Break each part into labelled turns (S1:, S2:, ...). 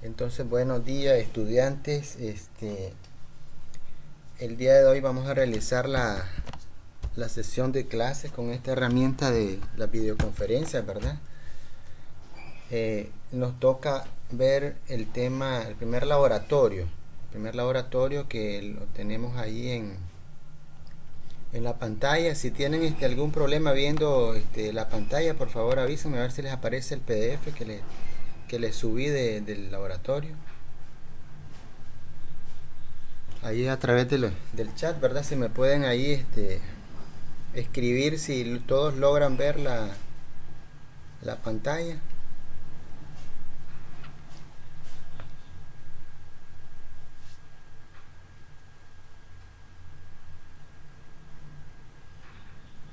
S1: Entonces, buenos días, estudiantes. El día de hoy vamos a realizar la sesión de clases con esta herramienta de la videoconferencia, ¿verdad? Nos toca ver el tema, el primer laboratorio que lo tenemos ahí en la pantalla. Si tienen algún problema viendo la pantalla, por favor avísenme a ver si les aparece el PDF que les subí del laboratorio. Ahí a través del chat, ¿verdad? Si me pueden ahí escribir si todos logran ver la pantalla.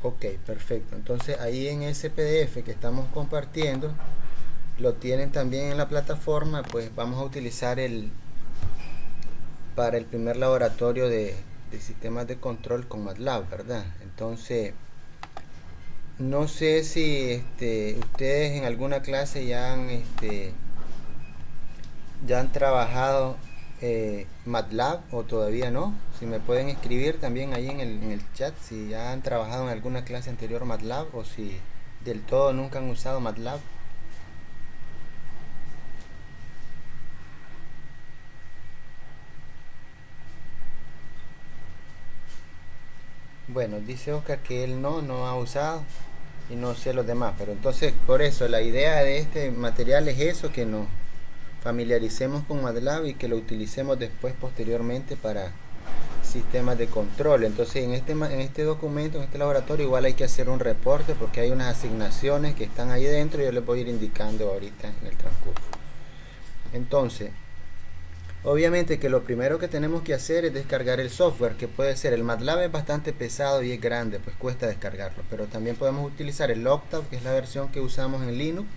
S1: Ok, perfecto. Entonces ahí en ese PDF que estamos compartiendo, lo tienen también en la plataforma, pues vamos a utilizar para el primer laboratorio de sistemas de control con MATLAB, ¿verdad? Entonces, no sé si ustedes en alguna clase ya han trabajado MATLAB o todavía no. Si me pueden escribir también ahí en el chat si ya han trabajado en alguna clase anterior MATLAB o si del todo nunca han usado MATLAB. Bueno, dice Oscar que él no ha usado y no sé los demás, pero entonces por eso la idea de este material es eso, que nos familiaricemos con MATLAB y que lo utilicemos después posteriormente para sistemas de control. Entonces en este documento, en este laboratorio, igual hay que hacer un reporte porque hay unas asignaciones que están ahí dentro y yo les voy a ir indicando ahorita en el transcurso. Entonces, obviamente que lo primero que tenemos que hacer es descargar el software, que puede ser el MATLAB. Es bastante pesado y es grande, pues cuesta descargarlo, pero también podemos utilizar el Octave, que es la versión que usamos en Linux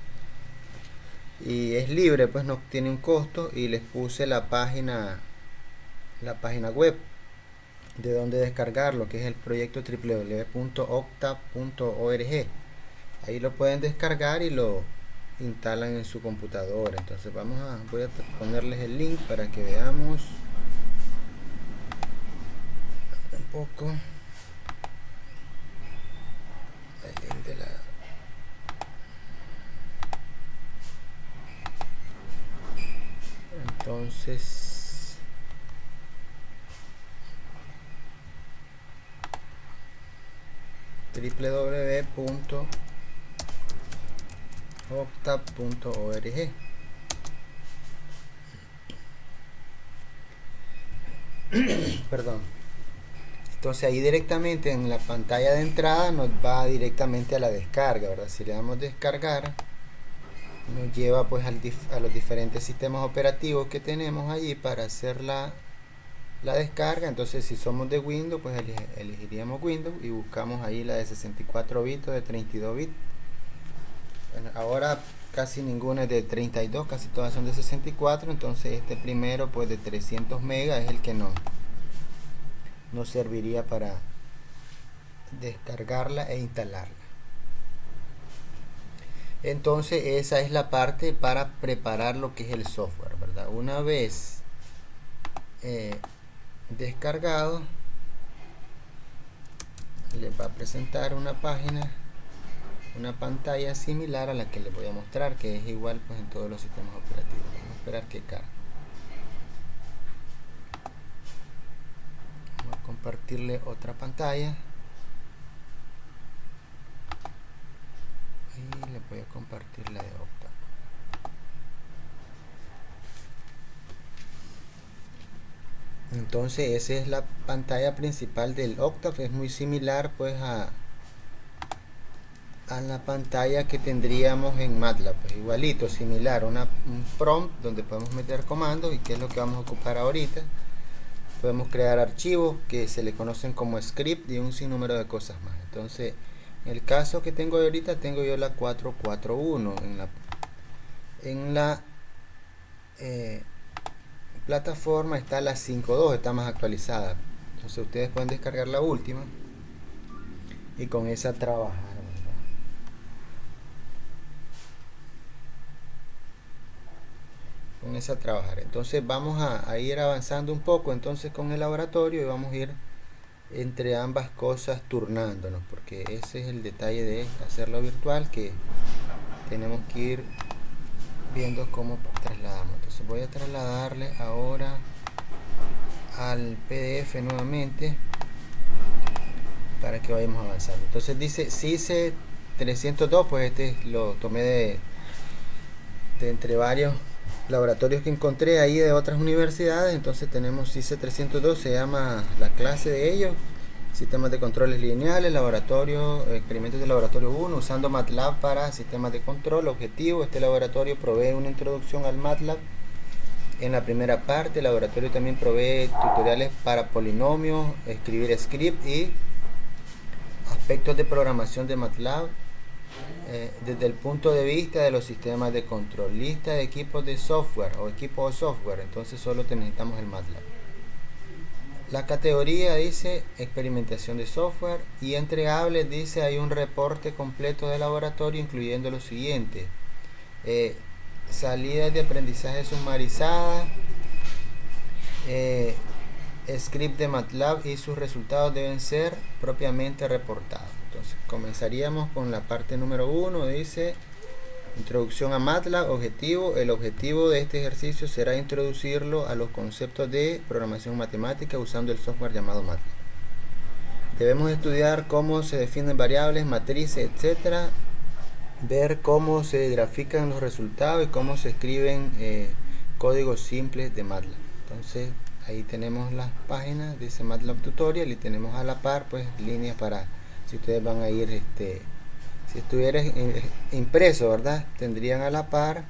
S1: y es libre, pues no tiene un costo, y les puse la página web de donde descargarlo, que es el proyecto www.octave.org. Ahí lo pueden descargar y lo instalan en su computadora. Entonces voy a ponerles el link para que veamos un poco el link de la. Entonces, www.octave.org. Perdón. Entonces ahí directamente en la pantalla de entrada nos va directamente a la descarga, ¿verdad? Si le damos descargar, nos lleva pues a los diferentes sistemas operativos que tenemos allí para hacer la descarga. Entonces si somos de Windows, pues elegiríamos Windows y buscamos ahí la de 64 bits o de 32 bits. Bueno, ahora casi ninguna es de 32, casi todas son de 64. Entonces este primero, pues de 300 megas, es el que nos serviría para descargarla e instalarla. Entonces esa es la parte para preparar lo que es el software, ¿verdad? Una vez descargado, les va a presentar una pantalla similar a la que les voy a mostrar, que es igual pues en todos los sistemas operativos. Vamos a esperar que cargue. Vamos a compartirle otra pantalla y le voy a compartir la de Octave. Entonces esa es la pantalla principal del Octave. Es muy similar pues a la pantalla que tendríamos en MATLAB, pues igualito, similar, un prompt donde podemos meter comandos. Y qué es lo que vamos a ocupar ahorita. Podemos crear archivos que se le conocen como script y un sinnúmero de cosas más. Entonces en el caso que tengo ahorita, tengo yo la 441 en la plataforma. Está la 5.2, está más actualizada. Entonces ustedes pueden descargar la última y con esa trabajar. a trabajar. Entonces vamos a ir avanzando un poco entonces con el laboratorio y vamos a ir entre ambas cosas turnándonos, porque ese es el detalle de hacerlo virtual, que tenemos que ir viendo cómo trasladamos. Entonces voy a trasladarle ahora al PDF nuevamente para que vayamos avanzando. Entonces dice CICE 302, pues este lo tomé de entre varios laboratorios que encontré ahí de otras universidades. Entonces tenemos CICE 302, se llama la clase de ellos, sistemas de controles lineales, laboratorio, experimentos de laboratorio 1, usando MATLAB para sistemas de control. Objetivo: este laboratorio provee una introducción al MATLAB. En la primera parte, el laboratorio también provee tutoriales para polinomios, escribir script y aspectos de programación de MATLAB desde el punto de vista de los sistemas de control. Lista de equipos de software o equipos de software. Entonces solo necesitamos el MATLAB. La categoría dice experimentación de software, y entregables dice hay un reporte completo de laboratorio incluyendo lo siguiente: salidas de aprendizaje sumarizadas, script de MATLAB y sus resultados deben ser propiamente reportados. Entonces comenzaríamos con la parte número 1. Dice introducción a MATLAB. Objetivo: el objetivo de este ejercicio será introducirlo a los conceptos de programación matemática usando el software llamado MATLAB. Debemos estudiar cómo se definen variables, matrices, etcétera, ver cómo se grafican los resultados y cómo se escriben códigos simples de MATLAB. Entonces ahí tenemos las páginas, dice MATLAB Tutorial, y tenemos a la par pues líneas para si ustedes van a ir, si estuviera impreso, ¿verdad? Tendrían a la par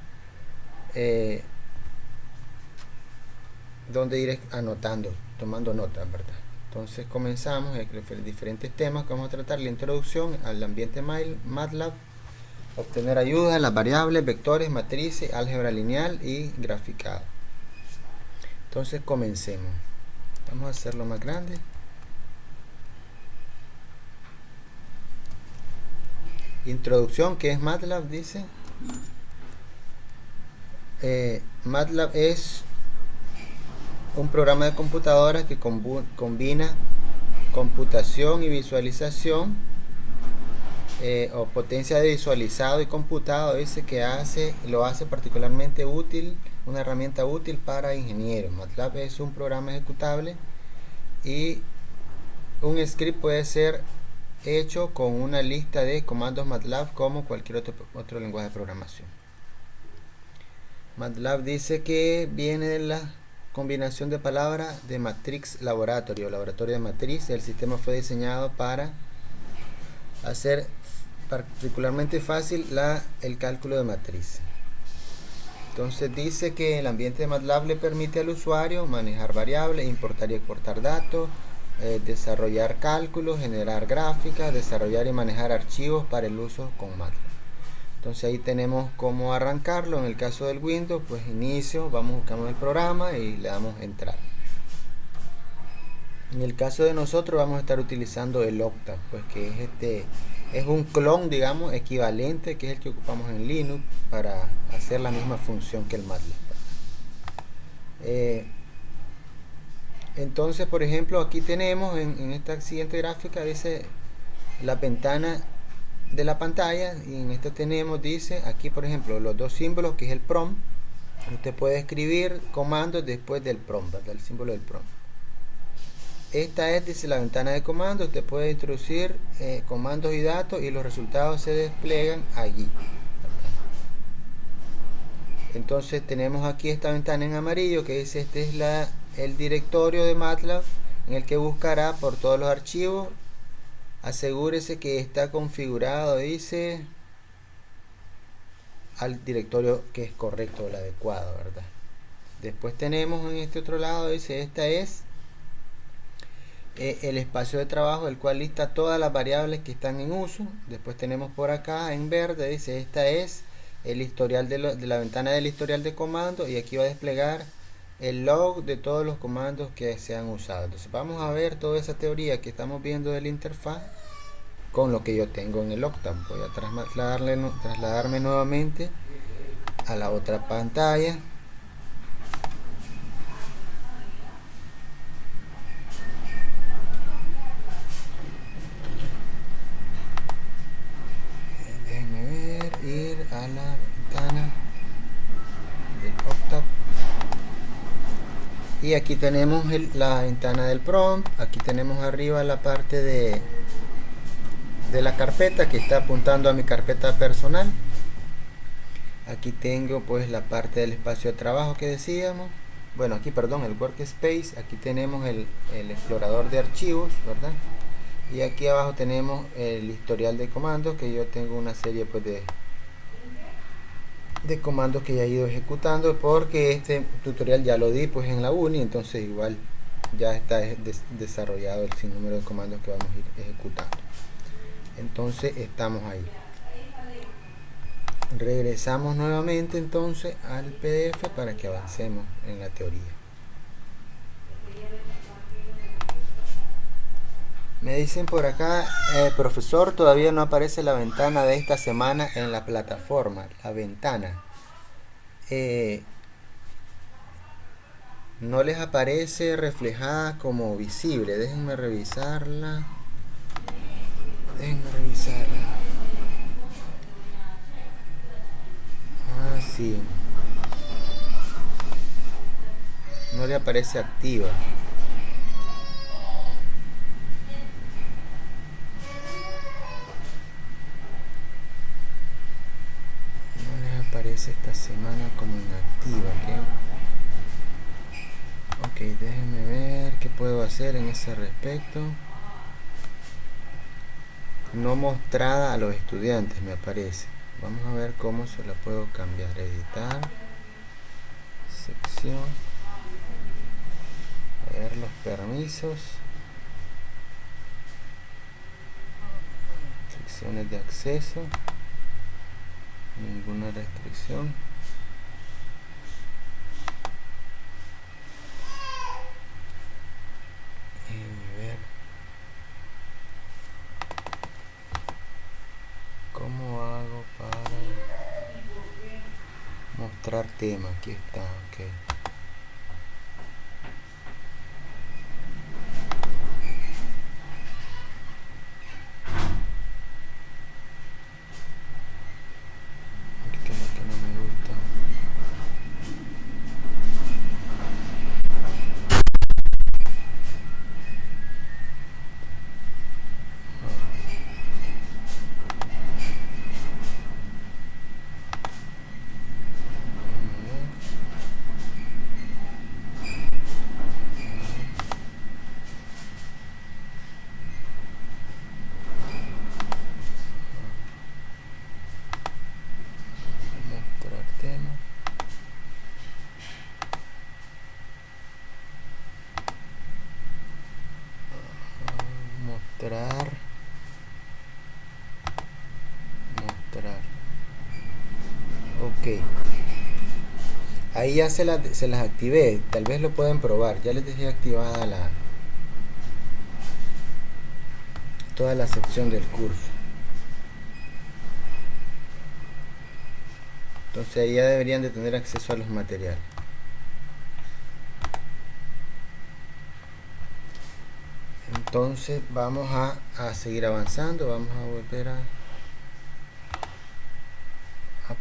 S1: donde ir anotando, tomando notas, ¿verdad? Entonces comenzamos diferentes temas que vamos a tratar. La introducción al ambiente MATLAB, obtener ayuda, las variables, vectores, matrices, álgebra lineal y graficado. Entonces comencemos. Vamos a hacerlo más grande. Introducción, ¿qué es MATLAB? Dice MATLAB es un programa de computadora que combina computación y visualización, o potencia de visualizado y computado. Dice que lo hace particularmente útil, una herramienta útil para ingenieros. MATLAB es un programa ejecutable, y un script puede ser hecho con una lista de comandos MATLAB como cualquier otro lenguaje de programación. MATLAB dice que viene de la combinación de palabras de Matrix Laboratory o laboratorio de matriz. El sistema fue diseñado para hacer particularmente fácil el cálculo de matriz. Entonces dice que el ambiente de MATLAB le permite al usuario manejar variables, importar y exportar datos, desarrollar cálculos, generar gráficas, desarrollar y manejar archivos para el uso con MATLAB. Entonces ahí tenemos cómo arrancarlo. En el caso del Windows, pues inicio, buscamos el programa y le damos entrar. En el caso de nosotros vamos a estar utilizando el Octave, pues que es un clon, digamos, equivalente, que es el que ocupamos en Linux para hacer la misma función que el MATLAB. Entonces, por ejemplo, aquí tenemos en esta siguiente gráfica, dice la ventana de la pantalla, y en esta tenemos, dice aquí por ejemplo los dos símbolos, que es el prompt. Usted puede escribir comandos después del prompt, ¿verdad? El símbolo del prompt. Esta es, dice, la ventana de comandos. Usted puede introducir comandos y datos y los resultados se despliegan allí, ¿verdad? Entonces tenemos aquí esta ventana en amarillo que dice este es el directorio de MATLAB en el que buscará por todos los archivos. Asegúrese que está configurado, dice, al directorio que es correcto o el adecuado, ¿verdad? Después tenemos en este otro lado, dice, esta es el espacio de trabajo, el cual lista todas las variables que están en uso. Después tenemos por acá en verde, dice, esta es el historial de la ventana del historial de comandos, y aquí va a desplegar el log de todos los comandos que se han usado. Entonces vamos a ver toda esa teoría que estamos viendo de la interfaz con lo que yo tengo en el Octave. Voy a trasladarme nuevamente a la otra pantalla. a la ventana del Octave. Y aquí tenemos la ventana del prompt. Aquí tenemos arriba la parte de la carpeta que está apuntando a mi carpeta personal. Aquí tengo pues la parte del espacio de trabajo que decíamos. Bueno, aquí perdón, el workspace. Aquí tenemos el explorador de archivos, ¿verdad? Y aquí abajo tenemos el historial de comandos, que yo tengo una serie pues de comandos que ya he ido ejecutando, porque este tutorial ya lo di pues en la uni, entonces igual ya está desarrollado el sinnúmero de comandos que vamos a ir ejecutando. Entonces estamos ahí. Regresamos nuevamente entonces al PDF para que avancemos en la teoría. Me dicen por acá, profesor, todavía no aparece la ventana de esta semana en la plataforma. La ventana. No les aparece reflejada como visible. Déjenme revisarla. Ah, sí. No le aparece activa. Aparece esta semana como inactiva. Ok, déjenme ver qué puedo hacer en ese respecto. No mostrada a los estudiantes me aparece. Vamos a ver cómo se la puedo cambiar. Editar, sección, ver los permisos, secciones de acceso, ninguna restricción. Ver cómo hago para mostrar tema. Aquí está, ok. Mostrar. Ok. Ahí ya se las activé. Tal vez lo pueden probar. Ya les dejé activada toda la sección del curso. Entonces ahí ya deberían de tener acceso a los materiales. Entonces vamos a seguir avanzando. Vamos a volver a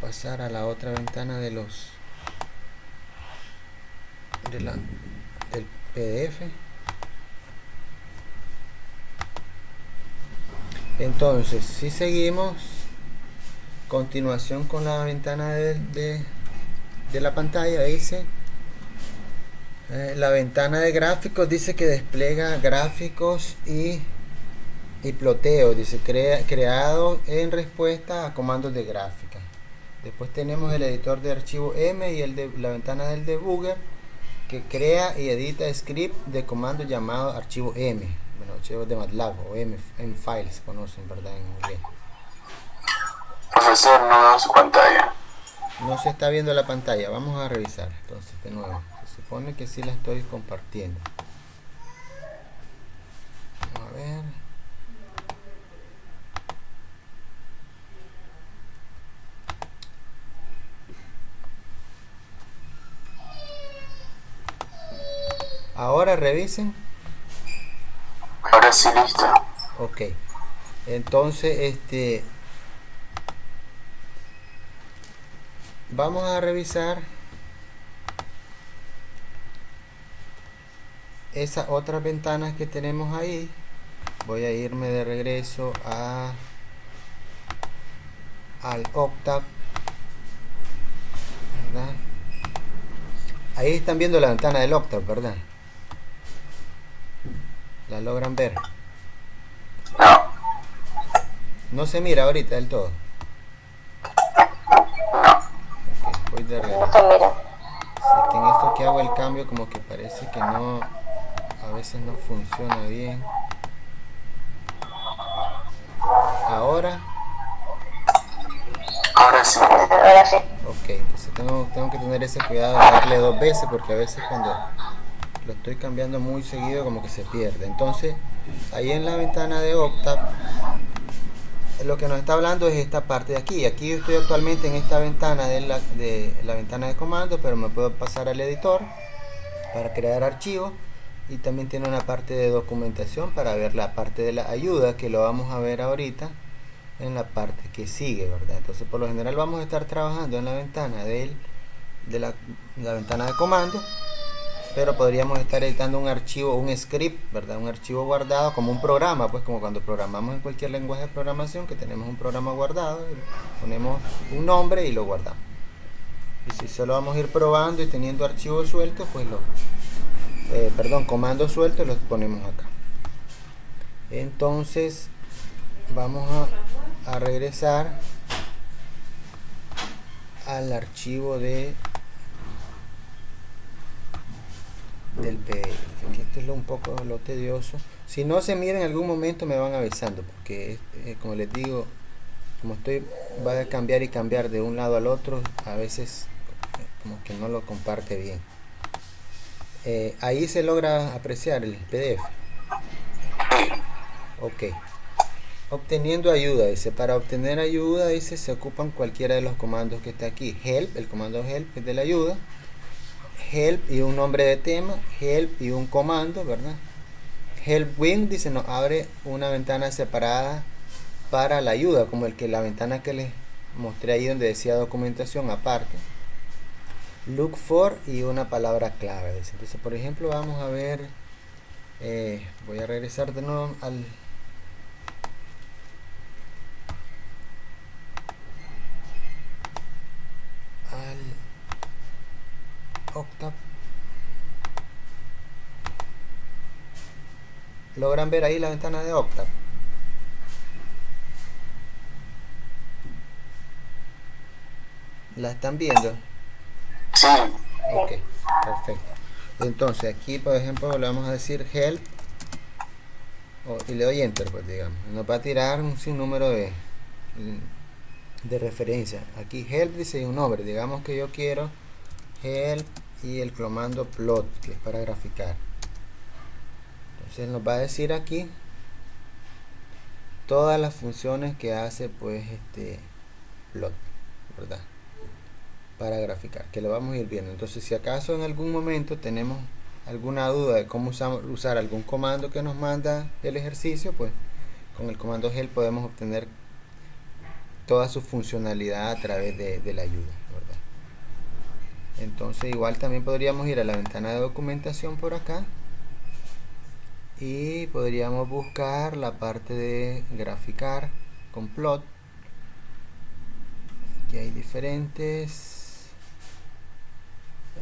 S1: pasar a la otra ventana del PDF. Entonces, si seguimos, continuación con la ventana de la pantalla, dice la ventana de gráficos, dice que despliega gráficos y ploteo, dice creado en respuesta a comandos de gráfica. Después tenemos el editor de archivo M y la ventana del debugger, que crea y edita script de comando llamado archivo M. Bueno, archivos de MATLAB o M-File se conocen, ¿verdad? En inglés.
S2: Profesor, no veo su pantalla.
S1: No se está viendo la pantalla. Vamos a revisar entonces de nuevo. Se supone que sí la estoy compartiendo. Vamos a ver. Ahora revisen.
S2: Ahora sí, listo.
S1: Ok. Entonces, vamos a revisar esas otras ventanas que tenemos ahí. Voy a irme de regreso al Octave, ¿verdad? Ahí están viendo la ventana del Octave, ¿verdad? ¿La logran ver?
S2: No,
S1: No se mira ahorita del todo. Ok, voy de regreso.
S3: No se mira.
S1: Sí, que en esto que hago el cambio como que parece que no, a veces no funciona bien. Ahora,
S2: ahora sí.
S3: Ahora sí.
S1: ok, entonces tengo que tener ese cuidado de darle 2 veces porque a veces cuando lo estoy cambiando muy seguido como que se pierde. Entonces, ahí en la ventana de Octave, lo que nos está hablando es esta parte de aquí. Aquí yo estoy actualmente en esta ventana de la ventana de comandos, pero me puedo pasar al editor para crear archivos, y también tiene una parte de documentación para ver la parte de la ayuda, que lo vamos a ver ahorita en la parte que sigue, ¿verdad? Entonces, por lo general vamos a estar trabajando en la ventana de la ventana de comandos, pero podríamos estar editando un archivo, un script, ¿verdad? Un archivo guardado como un programa, pues como cuando programamos en cualquier lenguaje de programación, que tenemos un programa guardado, ponemos un nombre y lo guardamos. Y si solo vamos a ir probando y teniendo archivos sueltos, pues comandos sueltos los ponemos acá. Entonces vamos a regresar al archivo del PDF, que esto es un poco lo tedioso. Si no se mira en algún momento me van avisando, porque como les digo, como va a cambiar y cambiar de un lado al otro, a veces como que no lo comparte bien. Ahí se logra apreciar el PDF. Ok. Obteniendo ayuda, dice. Para obtener ayuda, dice, se ocupan cualquiera de los comandos que está aquí. Help, el comando help es de la ayuda. Help y un nombre de tema. Help y un comando, ¿verdad? Help Win, dice, nos abre una ventana separada para la ayuda, como la ventana que les mostré ahí donde decía documentación aparte. Look for y una palabra clave, dice. Entonces, por ejemplo, vamos a ver, voy a regresar de nuevo al Octave. ¿Logran ver ahí la ventana de Octave? ¿La están viendo?
S2: Sí,
S1: Ok, perfecto. Entonces aquí, por ejemplo, le vamos a decir help y le doy enter, pues digamos. Nos va a tirar un sinnúmero de referencias. Aquí help dice un nombre. Digamos que yo quiero help y el comando plot, que es para graficar. Entonces nos va a decir aquí todas las funciones que hace pues plot, ¿verdad? Para graficar, que lo vamos a ir viendo. Entonces, si acaso en algún momento tenemos alguna duda de cómo usar algún comando que nos manda el ejercicio, pues con el comando help podemos obtener toda su funcionalidad a través de la ayuda, ¿verdad? Entonces, igual también podríamos ir a la ventana de documentación por acá y podríamos buscar la parte de graficar con plot. Aquí hay diferentes.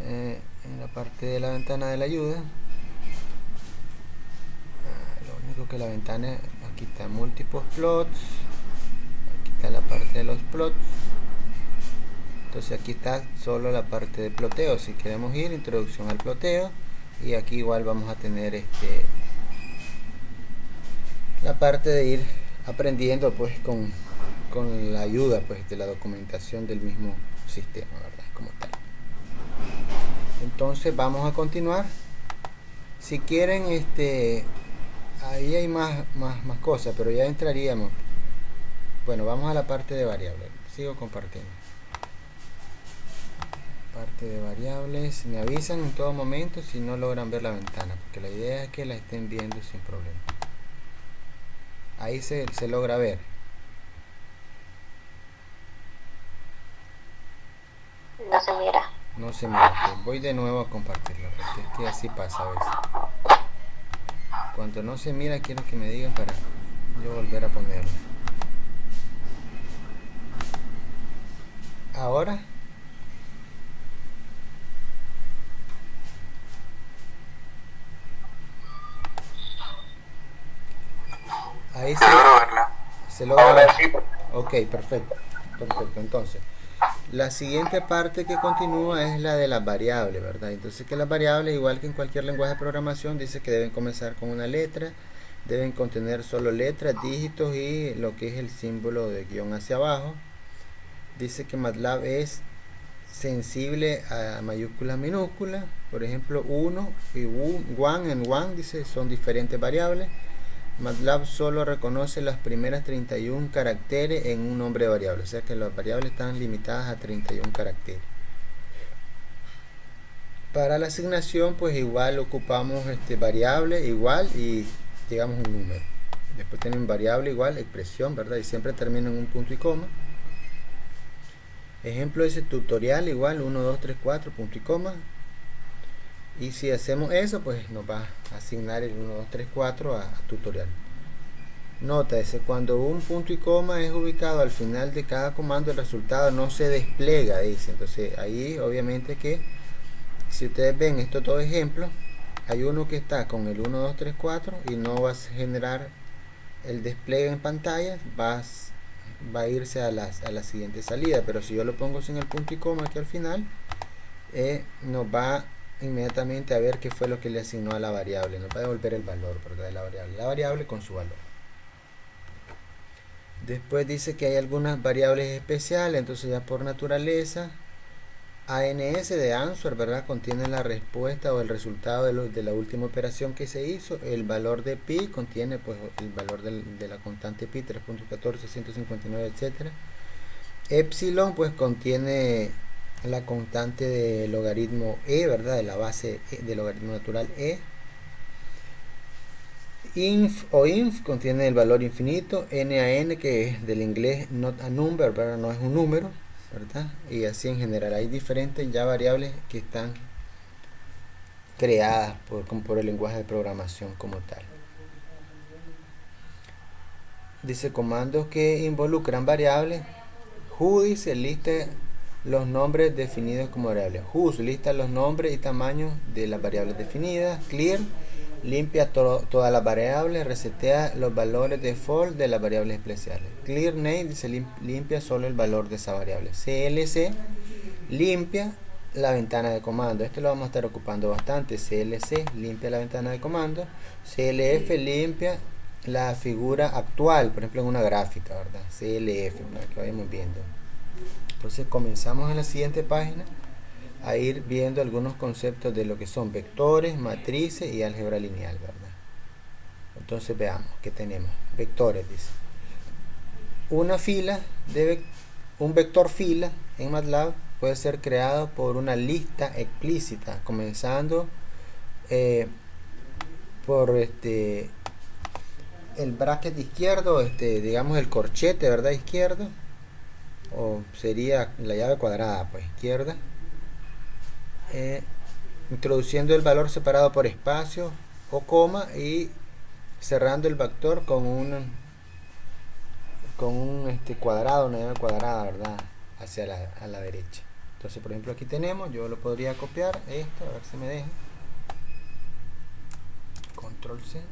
S1: En la parte de la ventana de la ayuda, lo único que la ventana, aquí está múltiples plots, aquí está la parte de los plots. Entonces aquí está solo la parte de ploteo. Si queremos ir, introducción al ploteo, y aquí igual vamos a tener la parte de ir aprendiendo pues con la ayuda pues de la documentación del mismo sistema, ¿verdad? Como tal. Entonces vamos a continuar. Si quieren, ahí hay más cosas, pero ya entraríamos. Bueno, vamos a la parte de variables. Sigo compartiendo. Parte de variables. Me avisan en todo momento si no logran ver la ventana, porque la idea es que la estén viendo sin problema. Ahí se logra ver.
S2: No se mira.
S1: No se mira. Ok, voy de nuevo a compartirlo, porque es que así pasa a veces. Cuando no se mira, quiero que me digan para yo volver a ponerlo. Ahora, ahí
S2: Sí logro verla.
S1: se logra
S2: Ahora
S1: ver.
S2: sí.
S1: Ok, perfecto. Perfecto. Entonces, la siguiente parte que continúa es la de las variables, ¿verdad? Entonces, que las variables, igual que en cualquier lenguaje de programación, dice que deben comenzar con una letra, deben contener solo letras, dígitos y lo que es el símbolo de guión hacia abajo. Dice que MATLAB es sensible a mayúsculas, minúsculas. Por ejemplo, 1 y 1 en 1 dice son diferentes variables. MATLAB solo reconoce las primeras 31 caracteres en un nombre de variable, o sea que las variables están limitadas a 31 caracteres. Para la asignación, pues igual ocupamos variable igual y digamos un número. Después tienen variable igual, expresión, ¿verdad? Y siempre termina en un punto y coma. Ejemplo ese tutorial igual 1, 2, 3, 4, punto y coma. Y si hacemos eso, pues nos va a asignar el 1, 2, 3, 4 a tutorial. Nota ese, cuando un punto y coma es ubicado al final de cada comando, el resultado no se despliega, dice. Entonces ahí obviamente que si ustedes ven estos dos ejemplos, hay uno que está con el 1, 2, 3, 4 y no va a generar el despliegue en pantalla, va a irse a la siguiente salida. Pero si yo lo pongo sin el punto y coma aquí al final, nos va inmediatamente a ver qué fue lo que le asignó a la variable, nos va a devolver el valor, ¿verdad? De la variable con su valor. Después dice que hay algunas variables especiales, entonces ya por naturaleza, ANS de answer, ¿verdad? Contiene la respuesta o el resultado de la última operación que se hizo. El valor de pi contiene pues el valor de la constante pi, 3.14, 159, etc. Epsilon pues contiene la constante de logaritmo e, ¿verdad? De la base de logaritmo natural e. Inf o inf contiene el valor infinito. NaN, que es del inglés not a number, ¿verdad? No es un número, ¿verdad? Y así en general hay diferentes ya variables que están creadas por el lenguaje de programación como tal. Dice comandos que involucran variables. Who dice lista los nombres definidos como variables. Who lista los nombres y tamaños de las variables definidas. Clear limpia todas las variables, resetea los valores default de las variables especiales. Clear name dice limpia solo el valor de esa variable. CLC limpia la ventana de comando. Esto lo vamos a estar ocupando bastante. CLC limpia la ventana de comando. CLF limpia la figura actual, por ejemplo en una gráfica, ¿verdad? CLF, para que vayamos viendo. Entonces comenzamos en la siguiente página a ir viendo algunos conceptos de lo que son vectores, matrices y álgebra lineal, ¿verdad? Entonces veamos qué tenemos. Vectores, dice. Un vector fila en MATLAB puede ser creado por una lista explícita, comenzando por el bracket izquierdo, digamos el corchete, ¿verdad? Izquierdo, o sería la llave cuadrada, pues izquierda. Introduciendo el valor separado por espacio o coma y cerrando el vector con un cuadrado, una llave cuadrada, ¿verdad? A la derecha. Entonces, por ejemplo, aquí tenemos, yo lo podría copiar esto, a ver si me deja. Control C.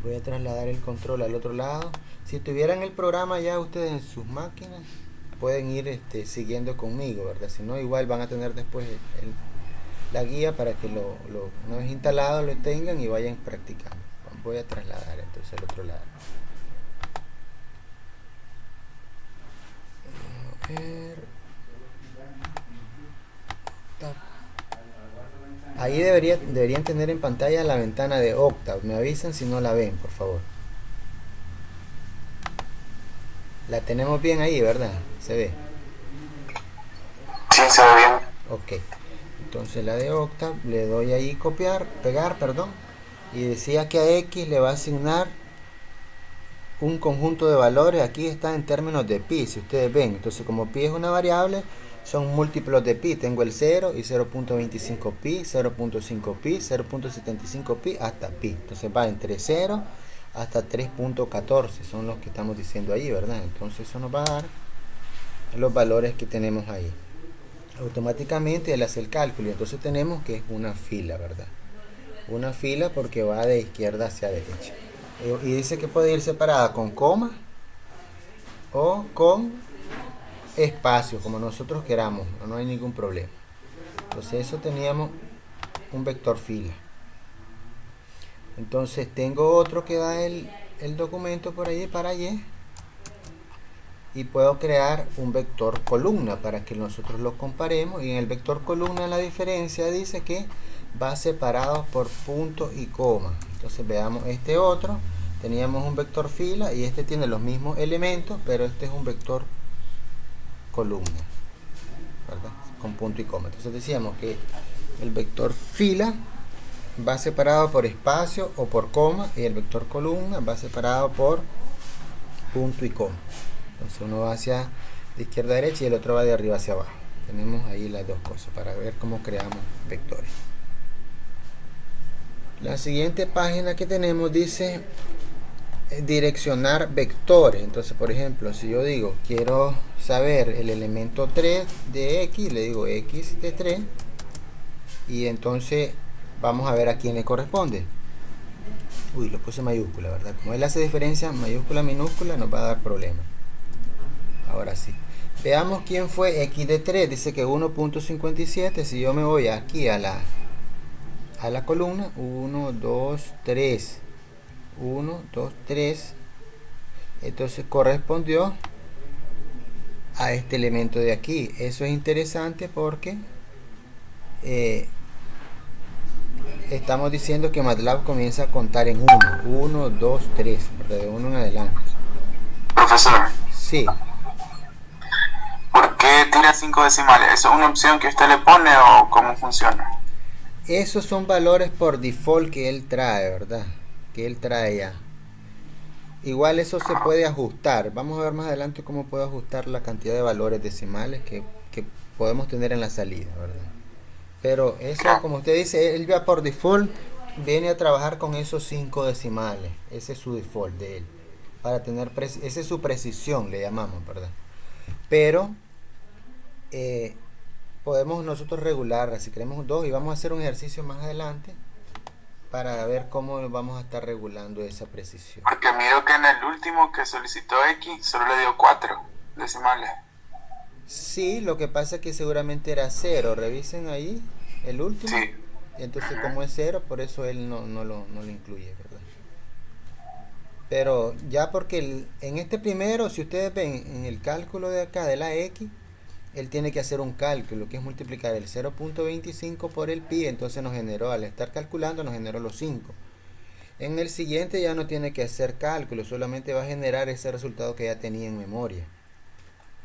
S1: Voy a trasladar el control al otro lado. Si tuvieran el programa ya ustedes en sus máquinas, pueden ir siguiendo conmigo, ¿verdad? Si no, igual van a tener después la guía para que una vez instalado lo tengan y vayan practicando. Voy a trasladar entonces al otro lado. A ver. Ahí deberían tener en pantalla la ventana de Octave. Me avisan si no la ven, por favor. La tenemos bien ahí, ¿verdad? ¿Se ve?
S2: Sí, se ve bien.
S1: Ok. Entonces la de Octave, le doy ahí pegar, perdón. Y decía que a X le va a asignar un conjunto de valores. Aquí está en términos de pi, si ustedes ven. Entonces como pi es una variable, son múltiplos de pi. Tengo el 0 y 0.25 pi, 0.5 pi, 0.75 pi hasta pi. Entonces va entre 0 hasta 3.14. Son los que estamos diciendo ahí, ¿verdad? Entonces eso nos va a dar los valores que tenemos ahí. Automáticamente él hace el cálculo. Y entonces tenemos que es una fila, ¿verdad? Una fila porque va de izquierda hacia derecha. Y dice que puede ir separada con coma o con espacio, como nosotros queramos, no hay ningún problema. Entonces eso teníamos un vector fila. Entonces tengo otro que da el documento por ahí para Y, y puedo crear un vector columna para que nosotros lo comparemos. Y en el vector columna la diferencia dice que va separado por punto y coma. Entonces veamos este otro. Teníamos un vector fila y este tiene los mismos elementos, pero este es un vector columna, ¿verdad? Con punto y coma. Entonces decíamos que el vector fila va separado por espacio o por coma, y el vector columna va separado por punto y coma. Entonces uno va hacia de izquierda a derecha y el otro va de arriba hacia abajo. Tenemos ahí las dos cosas para ver cómo creamos vectores. La siguiente página que tenemos dice direccionar vectores. Entonces, por ejemplo, si yo digo quiero saber el elemento 3 de x, le digo x de 3, y entonces vamos a ver a quién le corresponde. Uy, lo puse mayúscula, ¿verdad? Como él hace diferencia mayúscula minúscula, nos va a dar problemas. Ahora sí, veamos quién fue x de 3. Dice que 1.57. Si yo me voy aquí a la columna 1, 2, 3, 1, 2, 3, entonces correspondió a este elemento de aquí. Eso es interesante porque estamos diciendo que MATLAB comienza a contar en 1, 2, 3, de 1 en adelante.
S2: Profesor,
S1: Sí,
S2: ¿por qué tira 5 decimales? ¿Eso es una opción que usted le pone o cómo funciona?
S1: esos son valores por default que él trae, ¿verdad? Que él trae ya. Igual eso se puede ajustar. Vamos a ver más adelante cómo puedo ajustar la cantidad de valores decimales que podemos tener en la salida, ¿verdad? Pero eso, como usted dice, él ya por default viene a trabajar con esos 5 decimales. Ese es su default de él. Para tener esa es su precisión, le llamamos, ¿verdad? Pero podemos nosotros regularla si queremos 2, y vamos a hacer un ejercicio más adelante para ver cómo vamos a estar regulando esa precisión.
S2: Porque miro que en el último que solicitó X solo le dio 4 decimales.
S1: Sí, lo que pasa es que seguramente era 0. Revisen ahí el último.
S2: Sí.
S1: Entonces, como es 0, por eso él no lo incluye, ¿verdad? Pero ya porque en este primero, si ustedes ven en el cálculo de acá de la X, él tiene que hacer un cálculo que es multiplicar el 0.25 por el pi. Entonces nos generó, al estar calculando, nos generó los 5. En el siguiente ya no tiene que hacer cálculo, solamente va a generar ese resultado que ya tenía en memoria,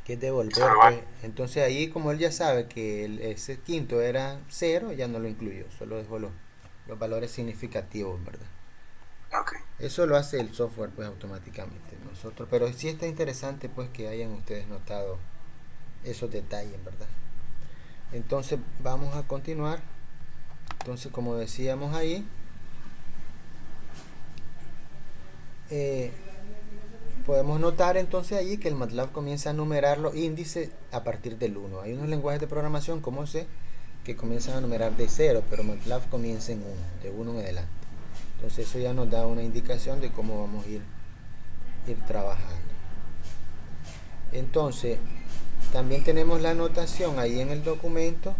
S1: que es devolver, pues. Entonces ahí, como él ya sabe que ese quinto era 0, ya no lo incluyó, solo dejó los valores significativos, ¿verdad?
S2: Okay.
S1: Eso lo hace el software pues automáticamente nosotros, pero sí está interesante pues que hayan ustedes notado esos detalles, ¿verdad? Entonces vamos a continuar. Entonces, como decíamos ahí, podemos notar entonces allí que el MATLAB comienza a numerar los índices a partir del 1. Hay unos lenguajes de programación, como sé, que comienzan a numerar de 0, pero MATLAB comienza en 1, de 1 en adelante. Entonces eso ya nos da una indicación de cómo vamos a ir trabajando. Entonces también tenemos la anotación ahí en el documento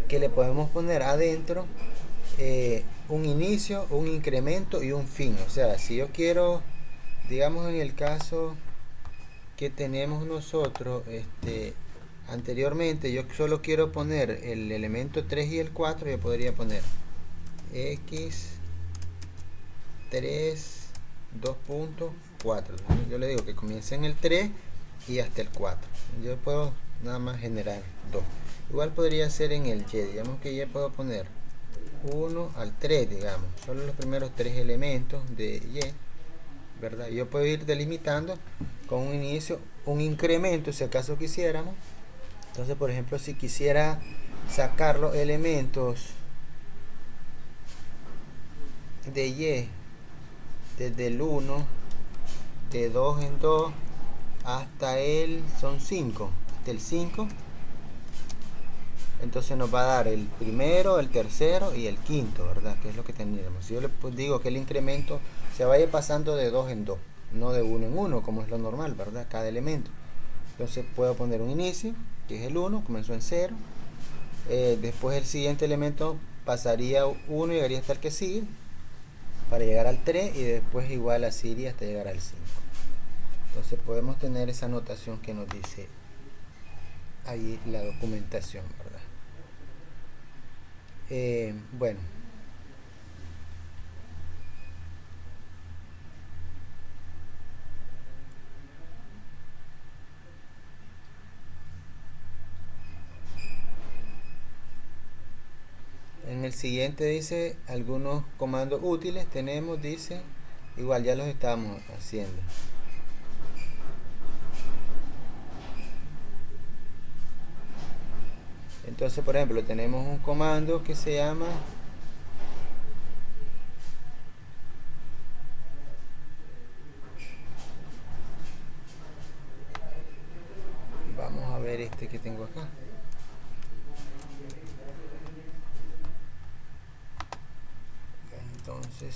S1: que le podemos poner adentro un inicio, un incremento y un fin. O sea, si yo quiero, digamos en el caso que tenemos nosotros anteriormente, yo solo quiero poner el elemento 3 y el 4, yo podría poner x 3 2.4. Yo le digo que comience en el 3 y hasta el 4. Yo puedo nada más generar 2. Igual podría ser en el y, digamos que ya puedo poner 1 al 3, digamos, solo los primeros 3 elementos de y, ¿verdad? Yo puedo ir delimitando con un inicio, un incremento si acaso quisiéramos, Entonces, por ejemplo, si quisiera sacar los elementos de Y desde el 1, de 2 en 2 hasta el, son 5, hasta el 5, entonces nos va a dar el primero, el tercero y el quinto, ¿verdad? Que es lo que tendríamos. Si yo le digo que el incremento se vaya pasando de 2 en 2, no de 1 en 1, como es lo normal, ¿verdad? Cada elemento. Entonces puedo poner un inicio, que es el 1, comenzó en 0. Después el siguiente elemento pasaría 1 y llegaría hasta el que sigue, para llegar al 3, y después igual así iría hasta llegar al 5. Entonces podemos tener esa notación que nos dice ahí la documentación, ¿verdad? Bueno, en el siguiente dice algunos comandos útiles. Tenemos, dice, igual ya los estamos haciendo. Entonces, por ejemplo, tenemos un comando que se llama vamos a ver este que tengo acá. Entonces,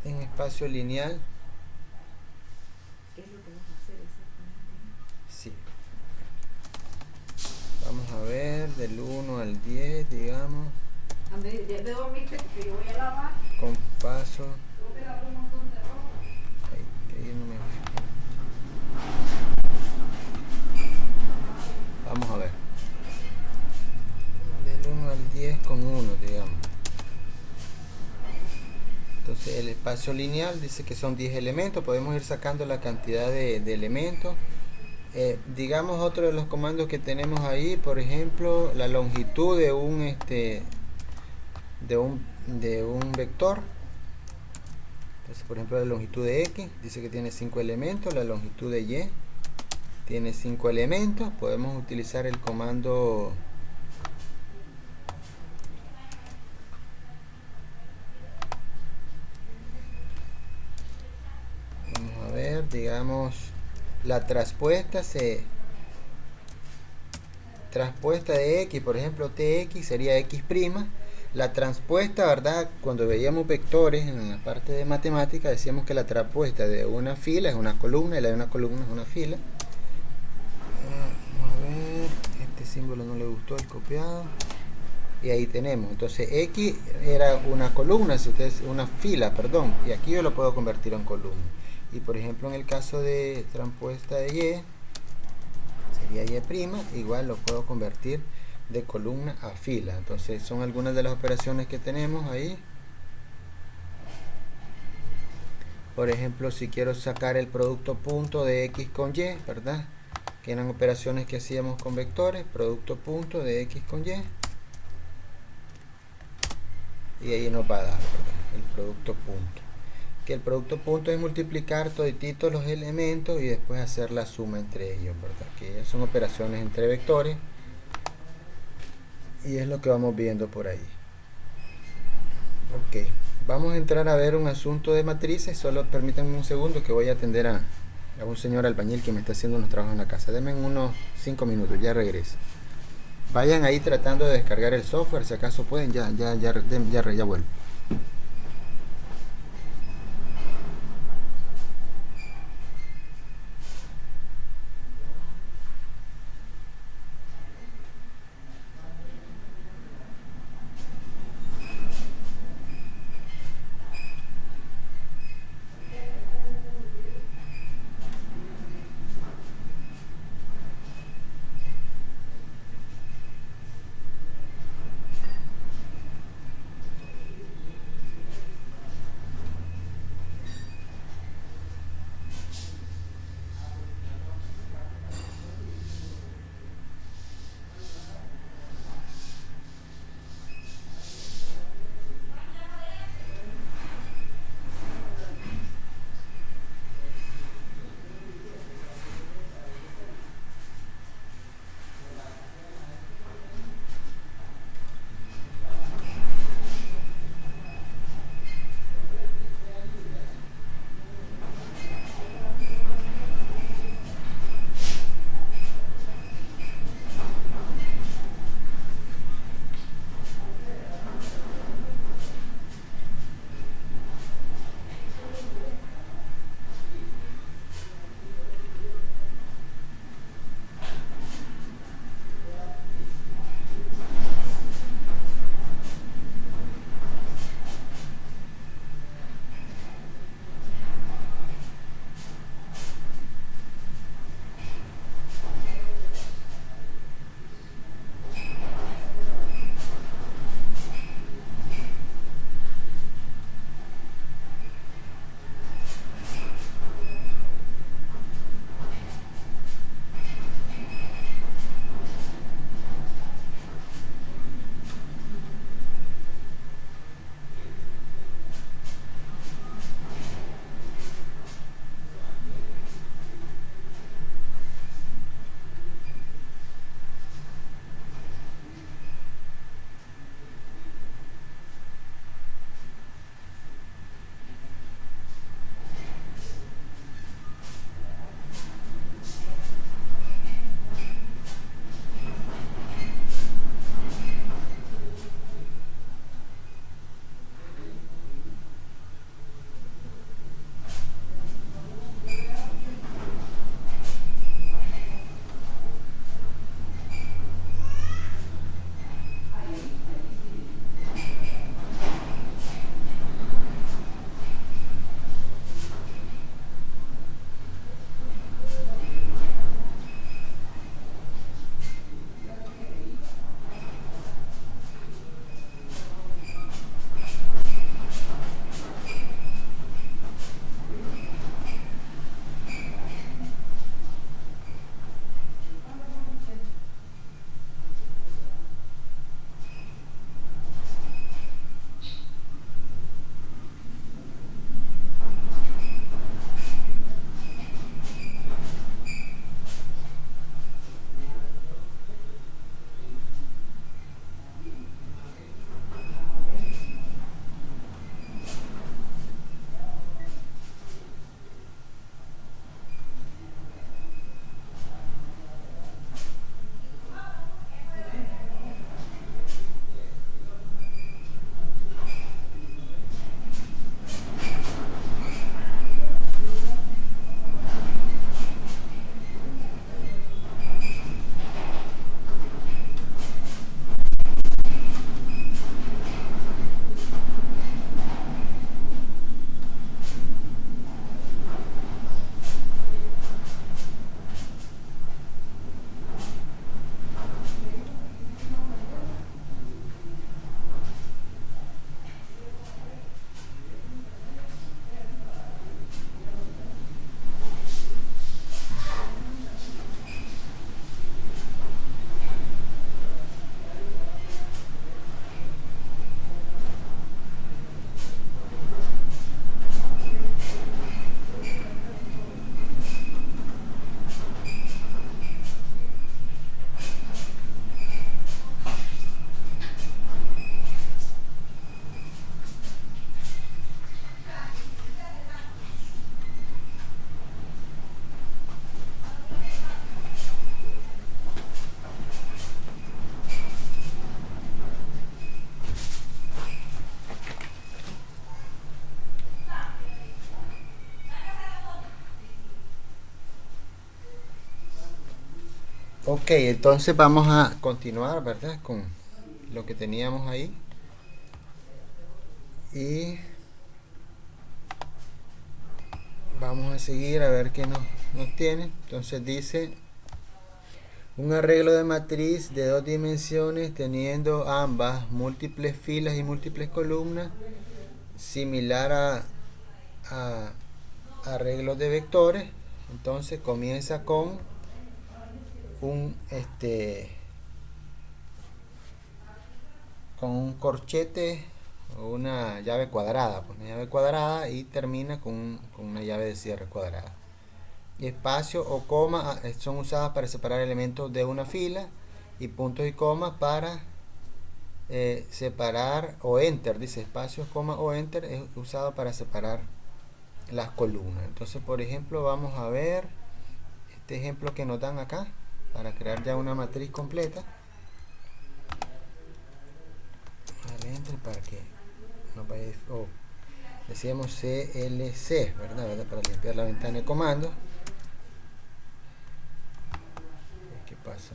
S1: en espacio lineal,
S3: ¿qué es lo que vas a hacer exactamente?
S1: sí. Vamos a ver del 1 al 10, digamos,
S3: A mí, ya te dormiste porque yo voy a lavar.
S1: con paso.
S3: Yo te lavo un montón de ropa.
S1: Ahí no me... Vamos a ver. Del 1 al 10 con 1, digamos. Entonces el espacio lineal dice que son 10 elementos. Podemos ir sacando la cantidad de elementos. Digamos, otro de los comandos que tenemos ahí, por ejemplo, la longitud de un vector. Entonces, por ejemplo, la longitud de X dice que tiene 5 elementos, la longitud de Y tiene 5 elementos. Podemos utilizar el comando vamos a ver, digamos, la traspuesta de X, por ejemplo, TX sería X'. La transpuesta, ¿verdad? Cuando veíamos vectores en la parte de matemática, decíamos que la transpuesta de una fila es una columna y la de una columna es una fila. Vamos a ver, este símbolo no le gustó, el copiado. Y ahí tenemos, entonces X era una columna, si ustedes, una fila, perdón, y aquí yo lo puedo convertir en columna. Y por ejemplo, en el caso de transpuesta de Y, sería Y', igual lo puedo convertir de columna a fila. Entonces son algunas de las operaciones que tenemos ahí. Por ejemplo, si quiero sacar el producto punto de X con Y, ¿verdad? Que eran operaciones que hacíamos con vectores, producto punto de X con Y. Y ahí nos va a dar, ¿verdad? El producto punto. Que el producto punto es multiplicar todititos los elementos y después hacer la suma entre ellos, ¿verdad? Que son operaciones entre vectores. Y es lo que vamos viendo por ahí. Ok, vamos a entrar a ver un asunto de matrices. Solo permítanme un segundo que voy a atender a un señor albañil que me está haciendo unos trabajos en la casa. Denme unos 5 minutos, ya regreso. Vayan ahí tratando de descargar el software, si acaso pueden, ya vuelvo. Ok, entonces vamos a continuar, ¿verdad? Con lo que teníamos ahí. Y vamos a seguir a ver qué nos tiene. Entonces dice un arreglo de matriz de dos dimensiones teniendo ambas múltiples filas y múltiples columnas, similar a arreglos de vectores. Entonces comienza con con un corchete o una llave cuadrada, pues una llave cuadrada, y termina con una llave de cierre cuadrada. Y espacio o coma son usadas para separar elementos de una fila, y puntos y comas para separar, o enter, dice espacio, coma o enter es usado para separar las columnas. Entonces, por ejemplo, vamos a ver este ejemplo que nos dan acá para crear ya una matriz completa. Enter para que nos vaya, decíamos CLC, ¿verdad? Para limpiar la ventana de comando. ¿Qué pasa?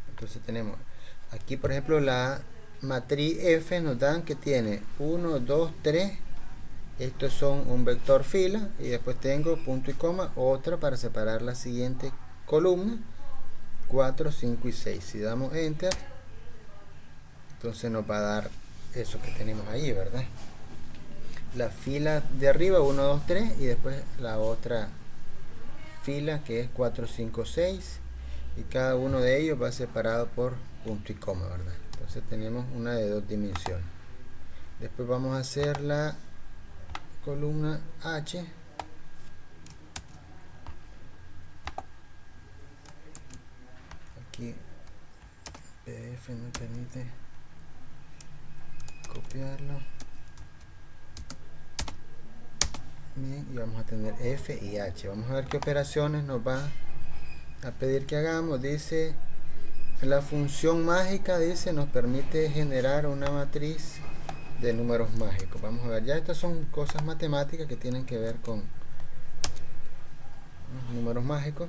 S1: Entonces tenemos aquí, por ejemplo, la matriz F nos dan que tiene 1, 2, 3. Estos son un vector fila, y después tengo punto y coma, otra para separar la siguiente columna, 4, 5 y 6. Si damos enter, entonces nos va a dar eso que tenemos ahí, ¿verdad? La fila de arriba 1, 2, 3, y después la otra fila que es 4, 5, 6, y cada uno de ellos va separado por punto y coma, ¿verdad? Entonces tenemos una de dos dimensiones. Después vamos a hacer la columna H. Aquí PDF no permite copiarlo. Bien, y vamos a tener F y H. Vamos a ver qué operaciones nos va a pedir que hagamos. Dice la función mágica, dice, nos permite generar una matriz de números mágicos. Vamos a ver, ya estas son cosas matemáticas que tienen que ver con los números mágicos.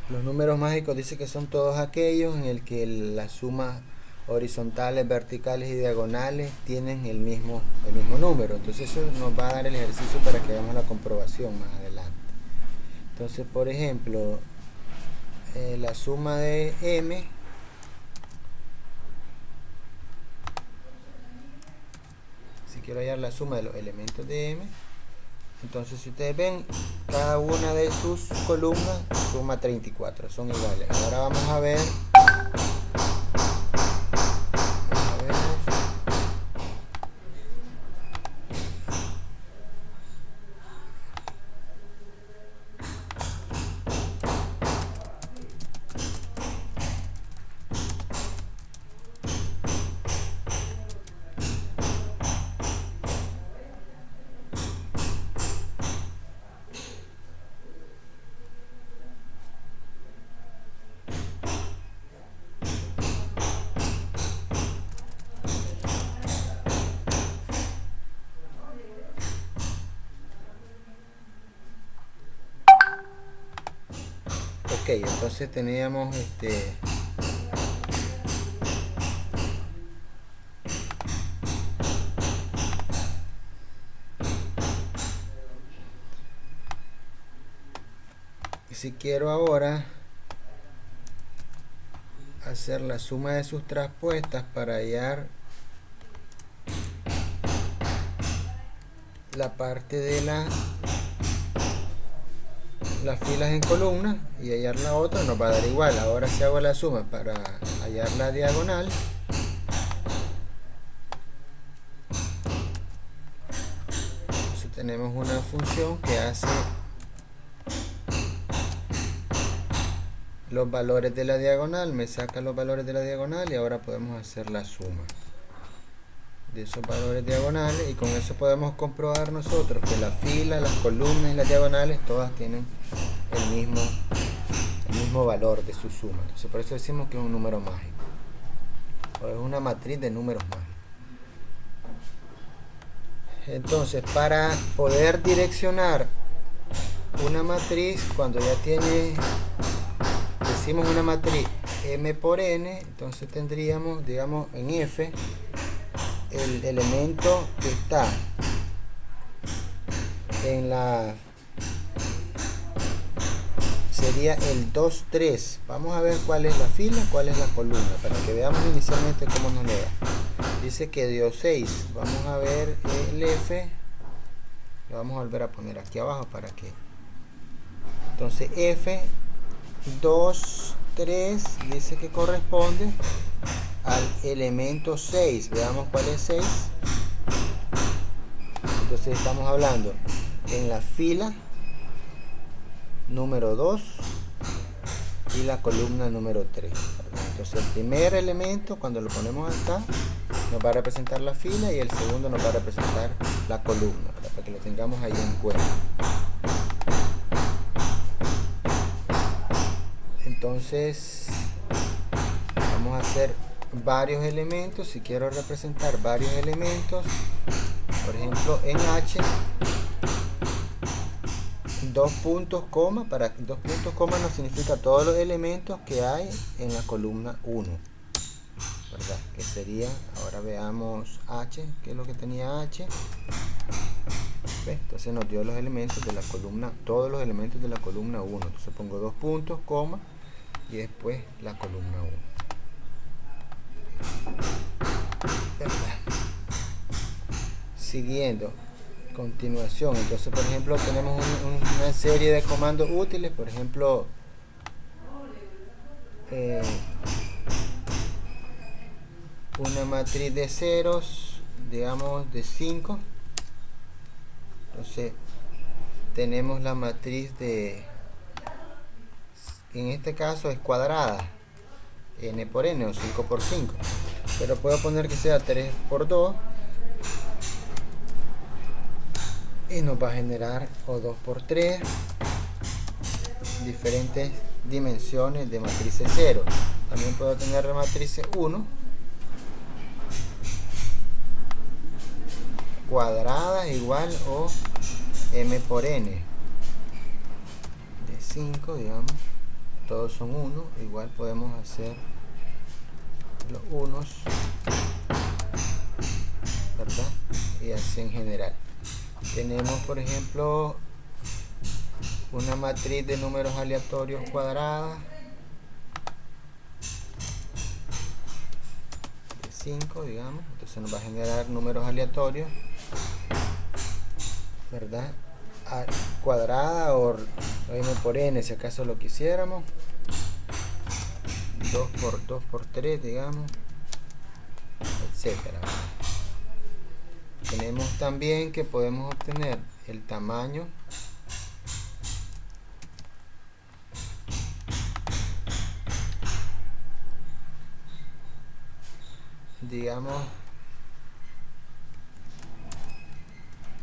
S1: Los números mágicos dice que son todos aquellos en el que las sumas horizontales, verticales y diagonales tienen el mismo número. Entonces eso nos va a dar el ejercicio para que hagamos la comprobación más adelante. Entonces, por ejemplo, la suma de m quiero hallar la suma de los elementos de m. Entonces, si ustedes ven, cada una de sus columnas suma 34, son iguales. Ahora vamos a ver ok, entonces teníamos si quiero ahora hacer la suma de sus traspuestas para hallar la parte de las filas en columna y hallar la otra, nos va a dar igual. Ahora si hago la suma para hallar la diagonal, entonces tenemos una función que hace los valores de la diagonal, me saca los valores de la diagonal, y ahora podemos hacer la suma de esos valores diagonales, y con eso podemos comprobar nosotros que la fila, las columnas y las diagonales todas tienen el mismo valor de su suma. Entonces por eso decimos que es un número mágico, o es una matriz de números mágicos. Entonces, para poder direccionar una matriz, cuando ya tiene, decimos una matriz M por N, entonces tendríamos, digamos, en F, el elemento que está en la, sería el 2, 3. Vamos a ver cuál es la fila, cuál es la columna, para que veamos inicialmente cómo nos le da. Dice que dio 6. Vamos a ver el F. Lo vamos a volver a poner aquí abajo para que. Entonces F 2, 3 dice que corresponde al elemento 6. Veamos cuál es 6. Entonces estamos hablando en la fila número 2 y la columna número 3. Entonces el primer elemento, cuando lo ponemos acá, nos va a representar la fila, y el segundo nos va a representar la columna, para que lo tengamos ahí en cuenta. Entonces vamos a hacer varios elementos. Si quiero representar varios elementos, por ejemplo en H, 2 puntos, coma. Para 2 puntos, coma no significa todos los elementos que hay en la columna 1, ¿verdad? Que sería, ahora veamos H, que es lo que tenía H. ¿Ves? Entonces nos dio los elementos de la columna, todos los elementos de la columna 1. Entonces pongo 2 puntos, coma, y después la columna 1. Siguiendo, continuación. Entonces, por ejemplo, tenemos una serie de comandos útiles. Por ejemplo, una matriz de ceros, digamos de 5. Entonces tenemos la matriz de, en este caso es cuadrada, n por n o 5 por 5, pero puedo poner que sea 3 por 2 y nos va a generar, o 2 por 3, diferentes dimensiones de matrices 0. También puedo tener la matriz 1 cuadrada igual o m por n de 5, digamos, todos son 1, igual podemos hacer los unos, ¿verdad? Y así en general. Tenemos, por ejemplo, una matriz de números aleatorios cuadrada de 5, digamos, entonces nos va a generar números aleatorios, ¿verdad? Cuadrada o m por n, si acaso lo quisiéramos, 2 por 2 por 3, digamos, etcétera. Tenemos también que podemos obtener el tamaño digamos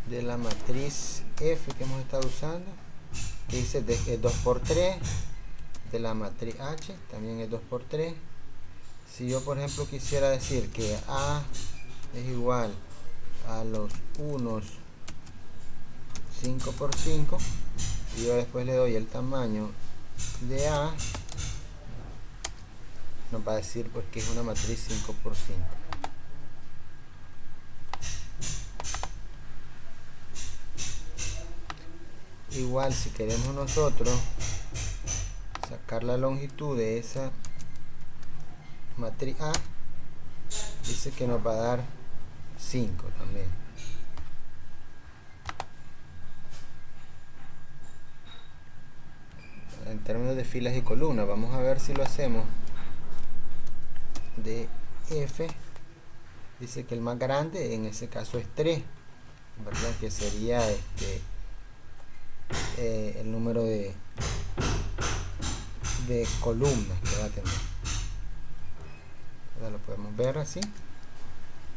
S1: de la matriz F que hemos estado usando, que dice es 2 por 3, de la matriz H también es 2 por 3. Si yo, por ejemplo, quisiera decir que A es igual a los unos 5 por 5, y yo después le doy el tamaño de A, nos va a decir pues que es una matriz 5 por 5. Igual, si queremos nosotros sacar la longitud de esa matriz A, dice que nos va a dar 5 también. En términos de filas y columnas, vamos a ver si lo hacemos de F. Dice que el más grande en ese caso es 3, ¿verdad? Que sería el número de columnas que va a tener. Ahora lo podemos ver así.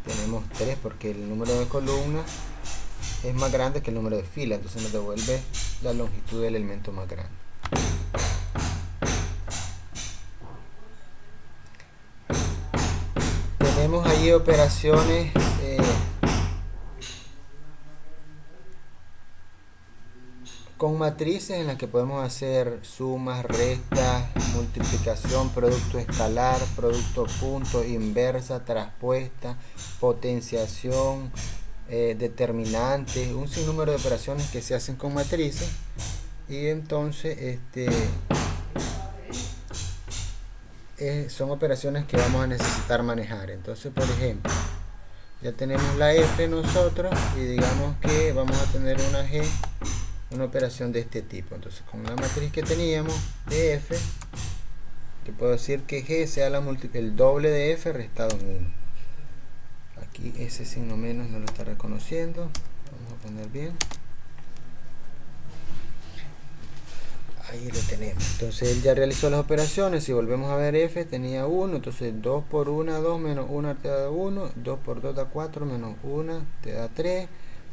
S1: Tenemos 3 porque el número de columnas es más grande que el número de filas, entonces nos devuelve la longitud del elemento más grande. Tenemos ahí operaciones con matrices en las que podemos hacer sumas, restas, multiplicación, producto escalar, producto punto, inversa, traspuesta, potenciación, determinantes, un sinnúmero de operaciones que se hacen con matrices. Y entonces son operaciones que vamos a necesitar manejar. Entonces, por ejemplo, ya tenemos la F nosotros y digamos que vamos a tener una G, una operación de este tipo. Entonces, con la matriz que teníamos de F, que puedo decir que G sea el doble de F restado en 1. Aquí ese signo menos no lo está reconociendo. Vamos a poner bien. Ahí lo tenemos. Entonces él ya realizó las operaciones. Si volvemos a ver F, tenía 1. Entonces 2 por 1 2 menos 1 te da 1. 2 por 2 da 4 menos 1 te da 3.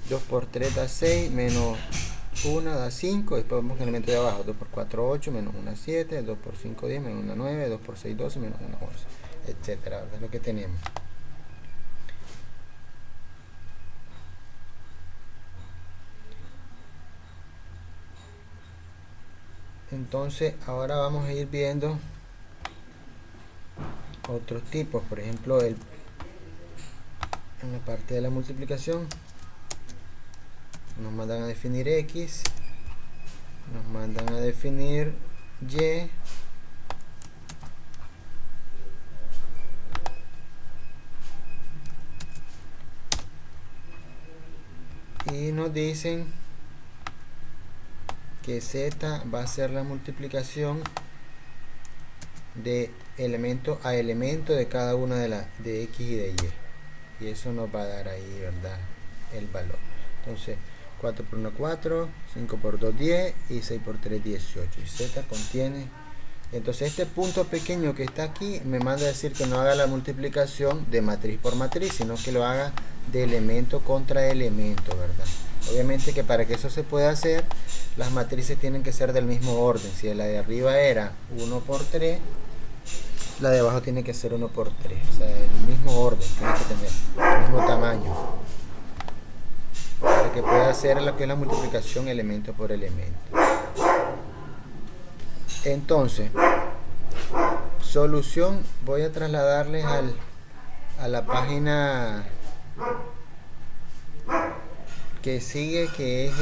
S1: 2 por 3 da 6 menos 1 da 5. Después vemos el elemento de abajo. 2 por 4 8 menos 1 7. 2 por 5 10 menos 1 9. 2 por 6 12 menos 1 11, etcétera. Es lo que tenemos. Entonces ahora vamos a ir viendo otros tipos. Por ejemplo, en la parte de la multiplicación nos mandan a definir X, nos mandan a definir Y, y nos dicen que Z va a ser la multiplicación de elemento a elemento de cada una de X y de Y. Y eso nos va a dar ahí, ¿verdad?, el valor. Entonces, 4 por 1 4, 5 por 2 10 y 6 por 3 18. Y Z contiene. Entonces este punto pequeño que está aquí me manda a decir que no haga la multiplicación de matriz por matriz, sino que lo haga de elemento contra elemento, ¿verdad? Obviamente que para que eso se pueda hacer, las matrices tienen que ser del mismo orden. Si la de arriba era 1 por 3, la de abajo tiene que ser 1 por 3. O sea, el mismo orden, tiene que tener el mismo tamaño, para que pueda hacer lo que es la multiplicación elemento por elemento. Entonces, solución, voy a trasladarles a la página que sigue, que es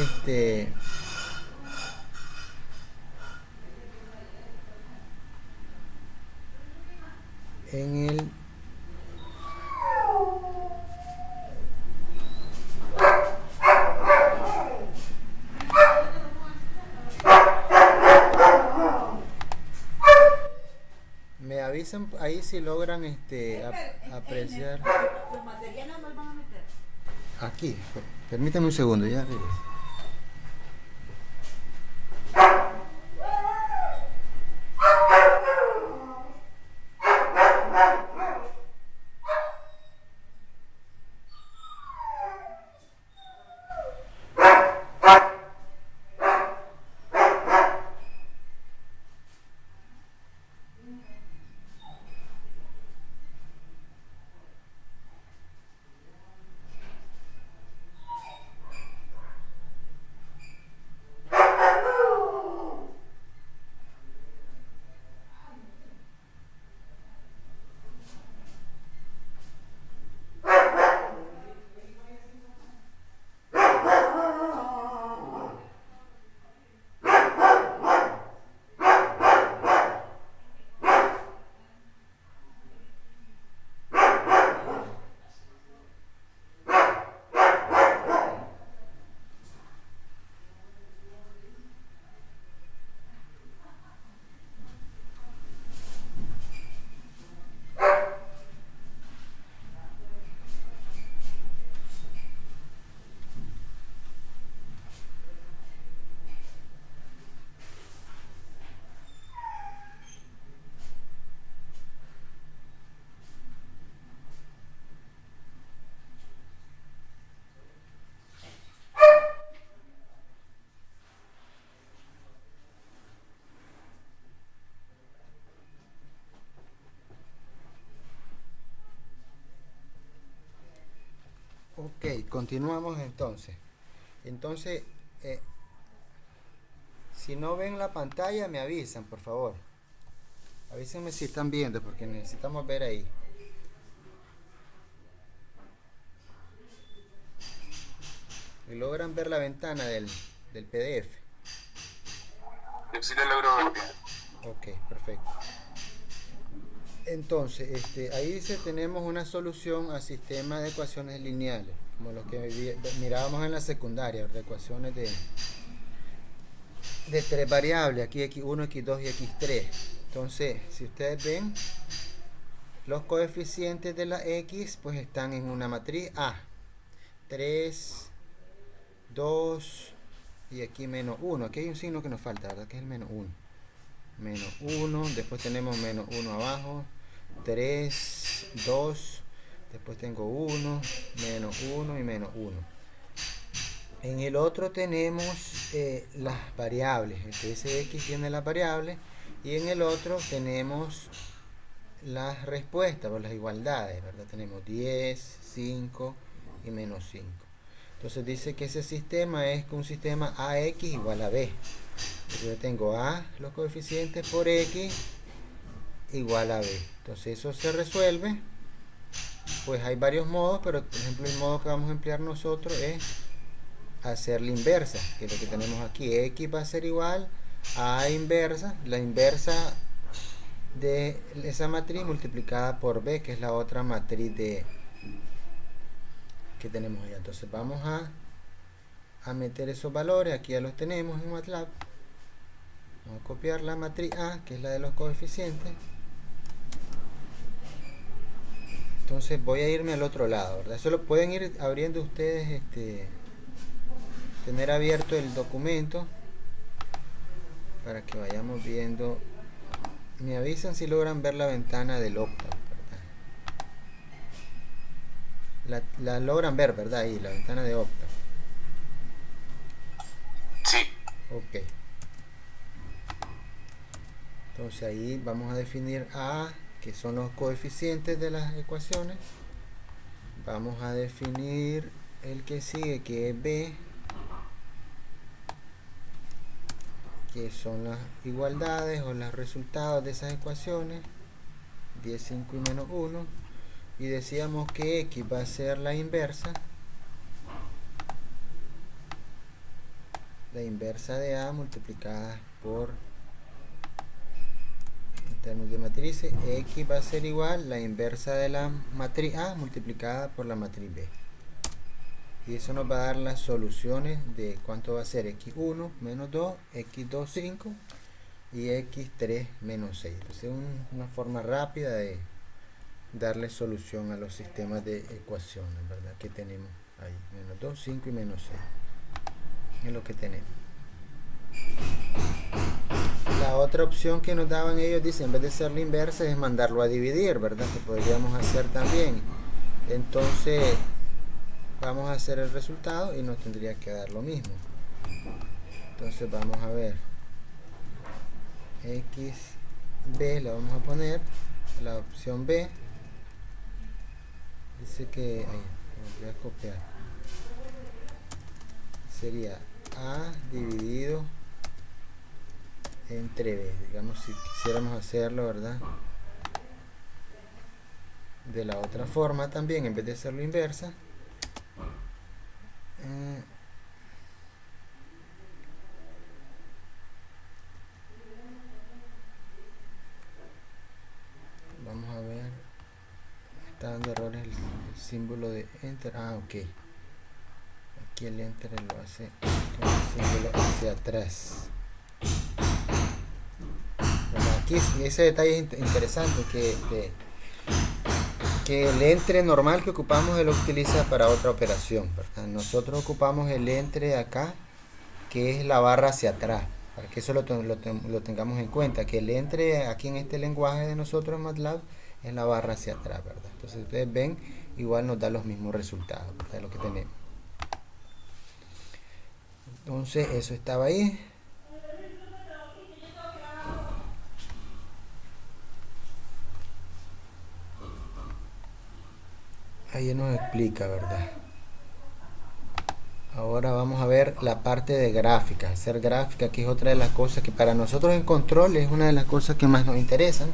S1: en el me avisan ahí si logran apreciar.
S3: Los materiales no los van a meter.
S1: Aquí, permítanme un segundo, ya regreso. Ok, continuamos entonces. Entonces, Si no ven la pantalla, me avisan, por favor. Avísenme si están viendo, porque necesitamos ver ahí. Y logran ver la ventana del PDF.
S2: Yo sí lo logro ver bien.
S1: Ok, perfecto. Entonces, ahí dice tenemos una solución al sistema de ecuaciones lineales, como los que mirábamos en la secundaria, de ecuaciones de tres variables, aquí x1, x2 y x3. Entonces, si ustedes ven, los coeficientes de la x pues están en una matriz A. 3, 2 y aquí menos 1. Aquí hay un signo que nos falta, ¿verdad? Que es el menos 1. Menos 1, después tenemos menos 1 abajo. 3, 2, después tengo 1, menos 1 y menos 1. En el otro tenemos las variables. Ese x tiene las variables. Y en el otro tenemos las respuestas por las igualdades, ¿verdad? Tenemos 10, 5 y menos 5. Entonces dice que ese sistema es un sistema AX igual a B. Entonces yo tengo A, los coeficientes por X igual a B. Entonces eso se resuelve. Pues hay varios modos, pero por ejemplo el modo que vamos a emplear nosotros es hacer la inversa, que es lo que tenemos aquí. X va a ser igual a A inversa, la inversa de esa matriz multiplicada por B, que es la otra matriz que tenemos allá. Entonces vamos a meter esos valores, aquí ya los tenemos en MATLAB. Vamos a copiar la matriz A, que es la de los coeficientes. Entonces voy a irme al otro lado, ¿verdad? Eso lo pueden ir abriendo ustedes, tener abierto el documento para que vayamos viendo. Me avisan si logran ver la ventana del Octave, ¿verdad? La logran ver, ¿verdad? Ahí, la ventana de Octave.
S2: Sí.
S1: Ok. Entonces ahí vamos a definir A, que son los coeficientes de las ecuaciones. Vamos a definir el que sigue, que es B, que son las igualdades o los resultados de esas ecuaciones, 10, 5 y menos 1. Y decíamos que X va a ser la inversa de A multiplicada por, en términos de matrices, X va a ser igual la inversa de la matriz A multiplicada por la matriz B. Y eso nos va a dar las soluciones de cuánto va a ser x1 menos 2, x2 5 y x3 menos 6. Entonces una forma rápida de darle solución a los sistemas de ecuaciones, ¿verdad? Que tenemos ahí, menos 2, 5 y menos 6. Es lo que tenemos. La otra opción que nos daban ellos, dice, en vez de ser la inversa, es mandarlo a dividir, ¿verdad? Que podríamos hacer también. Entonces vamos a hacer el resultado y nos tendría que dar lo mismo. Entonces vamos a ver, xb la vamos a poner, la opción B dice que, voy a copiar, sería A dividido entre B. Digamos, si quisiéramos hacerlo, ¿verdad?, de la otra forma también, en vez de hacerlo inversa, vamos a ver, está dando errores el símbolo de enter. Ok, aquí el enter lo hace con el símbolo hacia atrás. Bueno, aquí ese detalle es interesante, que el entre normal que ocupamos él lo utiliza para otra operación, ¿verdad? Nosotros ocupamos el entre acá, que es la barra hacia atrás, para que eso lo tengamos en cuenta, que el entre aquí en este lenguaje de nosotros en MATLAB es la barra hacia atrás, ¿verdad? Entonces ustedes ven, igual nos da los mismos resultados, ¿verdad?, de lo que tenemos. Entonces eso estaba ahí. Ahí nos explica, ¿verdad? Ahora vamos a ver la parte de gráfica. Hacer gráfica, que es otra de las cosas que para nosotros en control es una de las cosas que más nos interesan.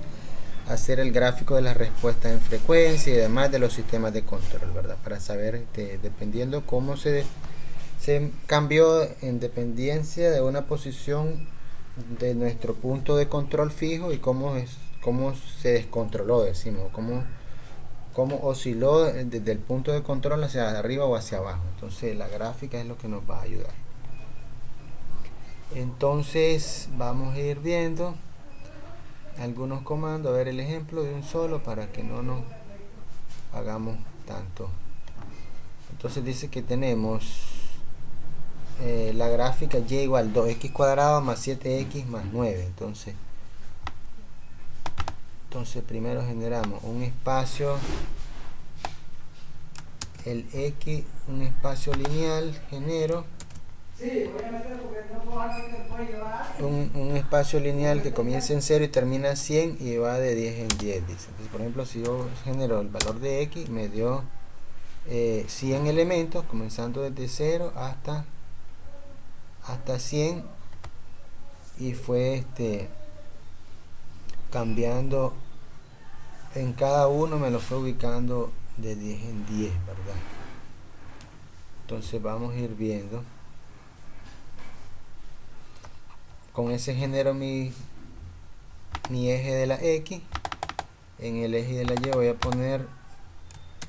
S1: Hacer el gráfico de las respuestas en frecuencia y demás de los sistemas de control, ¿verdad? Para saber, dependiendo cómo se cambió en dependencia de una posición de nuestro punto de control fijo y cómo se descontroló, decimos, cómo osciló desde el punto de control hacia arriba o hacia abajo. Entonces la gráfica es lo que nos va a ayudar. Entonces vamos a ir viendo algunos comandos, a ver el ejemplo de un solo para que no nos hagamos tanto. Entonces dice que tenemos la gráfica y igual 2x cuadrado más 7x más 9. Entonces primero generamos un espacio, el x, un espacio lineal, genero un espacio lineal que comienza en 0 y termina en 100 y va de 10 en 10, dice. Entonces, por ejemplo, si yo genero el valor de x, me dio 100 elementos, comenzando desde 0 hasta 100, y fue cambiando en cada uno, me lo fue ubicando de 10 en 10, ¿verdad? Entonces vamos a ir viendo. Con ese genero mi eje de la x. En el eje de la y voy a poner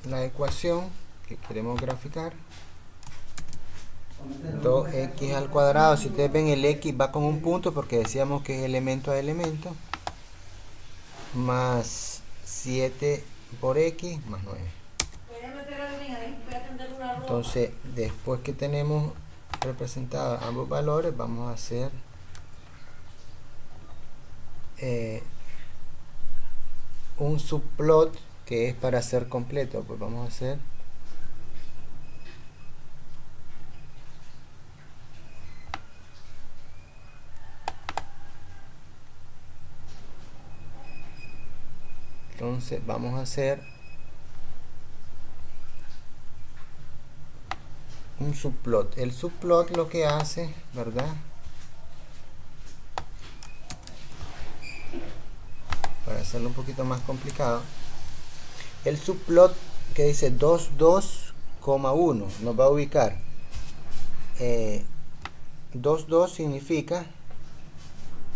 S1: la ecuación que queremos graficar. 2x al cuadrado. Si ustedes ven, el x va con un punto porque decíamos que es elemento a elemento, más 7 por x más 9. Entonces, después que tenemos representados ambos valores, vamos a hacer un subplot, que es para hacer completo. Pues vamos a hacer un subplot. El subplot lo que hace, ¿verdad? Para hacerlo un poquito más complicado, el subplot que dice 22,1 nos va a ubicar 22 significa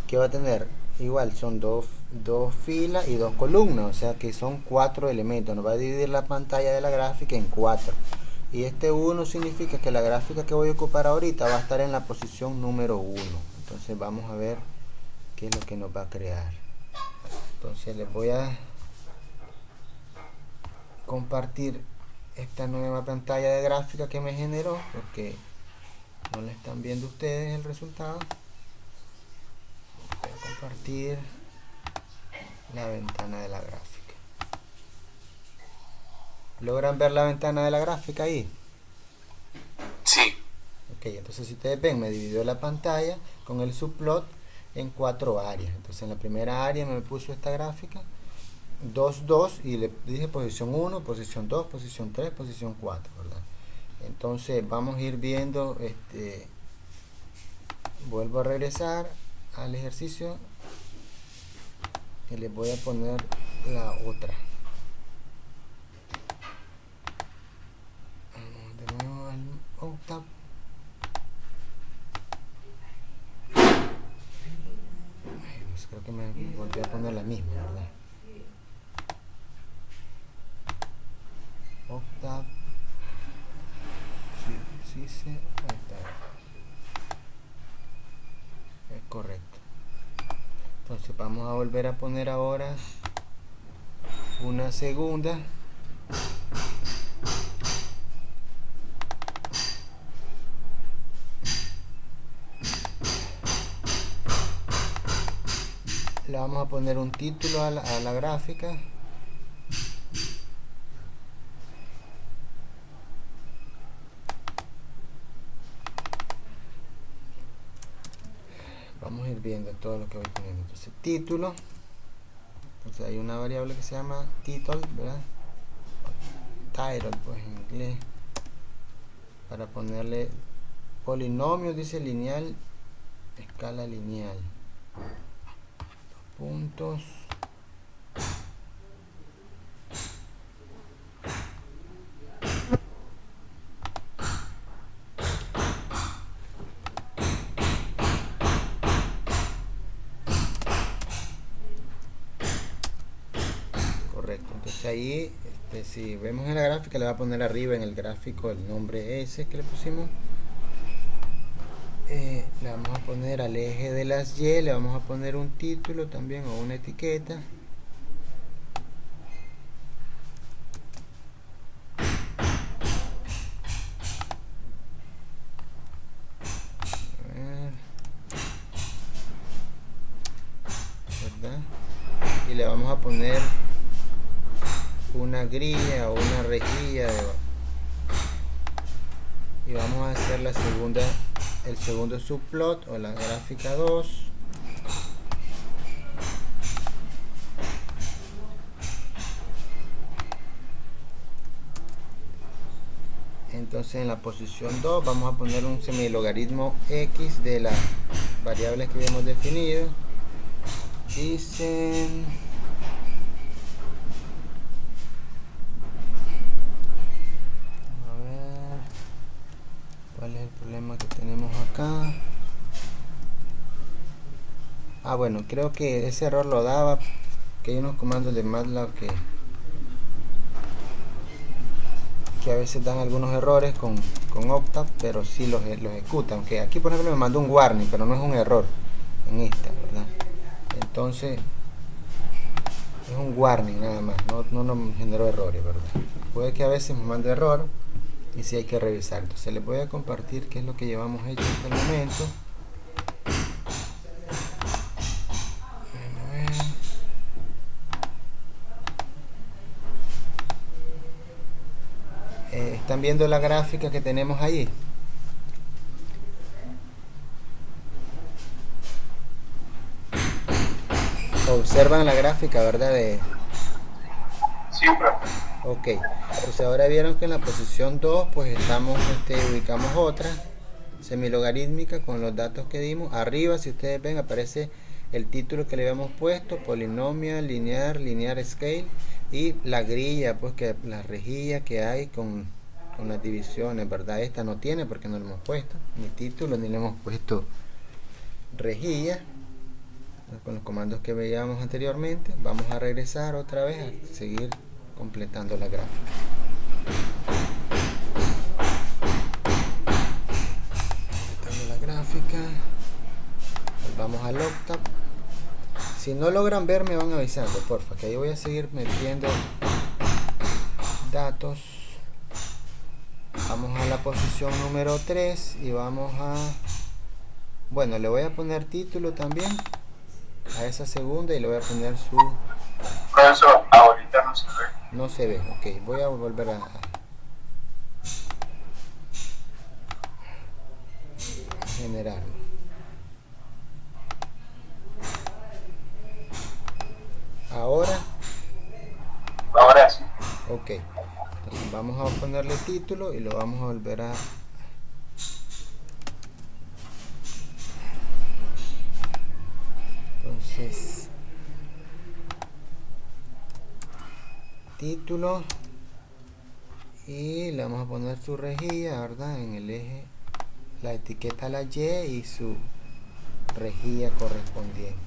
S1: que va a tener igual, son dos filas y dos columnas, o sea que son 4 elementos. Nos va a dividir la pantalla de la gráfica en 4, y este 1 significa que la gráfica que voy a ocupar ahorita va a estar en la posición número 1. Entonces vamos a ver qué es lo que nos va a crear. Entonces les voy a compartir esta nueva pantalla de gráfica que me generó, porque no la están viendo ustedes el resultado. Voy a compartir la ventana de la gráfica. ¿Logran ver la ventana de la gráfica ahí?
S2: Sí.
S1: Ok, entonces si ustedes ven, me dividió la pantalla con el subplot en 4 áreas. Entonces en la primera área me puso esta gráfica 2, 2, y le dije posición 1, posición 2, posición 3, posición 4, ¿verdad? Entonces vamos a ir viendo, vuelvo a regresar al ejercicio y les voy a poner la otra. Vamos de nuevo al Octave. Creo que me volví a poner la misma, ¿verdad? Octave. Sí, ahí está. Es correcto. Entonces vamos a volver a poner ahora una segunda. Le vamos a poner un título a la gráfica. Vamos a ir viendo todo lo que voy poniendo. Entonces, título. Entonces hay una variable que se llama title, ¿verdad? Title, pues en inglés. Para ponerle polinomio, dice lineal, escala lineal. Puntos. Correcto. Entonces ahí, si vemos en la gráfica, le va a poner arriba en el gráfico el nombre ese que le pusimos. Le vamos a poner al eje de las Y, le vamos a poner un título también o una etiqueta. A ver. ¿Verdad? Y le vamos a poner una grilla o una rejilla y vamos a hacer la segunda, el segundo subplot o la gráfica 2. Entonces en la posición 2 vamos a poner un semilogaritmo x de las variables que habíamos definido. Dicen ¿cuál es el problema que tenemos acá? Bueno, creo que ese error lo daba, que hay unos comandos de MATLAB que a veces dan algunos errores con Octave, pero sí los ejecuta. Aunque aquí por ejemplo me mandó un warning, pero no es un error en esta, ¿verdad? Entonces es un warning nada más, no nos generó errores, ¿verdad? Puede que a veces me mande error y si hay que revisar. Entonces les voy a compartir qué es lo que llevamos hecho hasta el momento. ¿Están viendo la gráfica que tenemos allí? Observan la gráfica, ¿verdad?
S2: Sí, profe.
S1: Ok, entonces ahora vieron que en la posición 2 pues ubicamos otra semilogarítmica con los datos que dimos. Arriba, si ustedes ven, aparece el título que le habíamos puesto, polinomial, linear scale, y la grilla, pues que la rejilla que hay con las divisiones, ¿verdad? Esta no tiene porque no le hemos puesto ni título ni le hemos puesto rejilla. Con los comandos que veíamos anteriormente, vamos a regresar otra vez a seguir completando la gráfica. Completando la gráfica. Vamos al Octave. Si no logran ver, me van avisando, porfa, que ahí voy a seguir metiendo datos. Vamos a la posición número 3 y vamos a... Bueno, le voy a poner título también a esa segunda y le voy a poner su...
S2: Profesor, ahorita no se ve.
S1: No se ve, ok, voy a volver a generarlo.
S2: Ahora sí.
S1: Ok, entonces vamos a ponerle título y lo vamos a volver a... Entonces, título, y le vamos a poner su rejilla, ¿verdad? En el eje, la etiqueta a la Y y su rejilla correspondiente.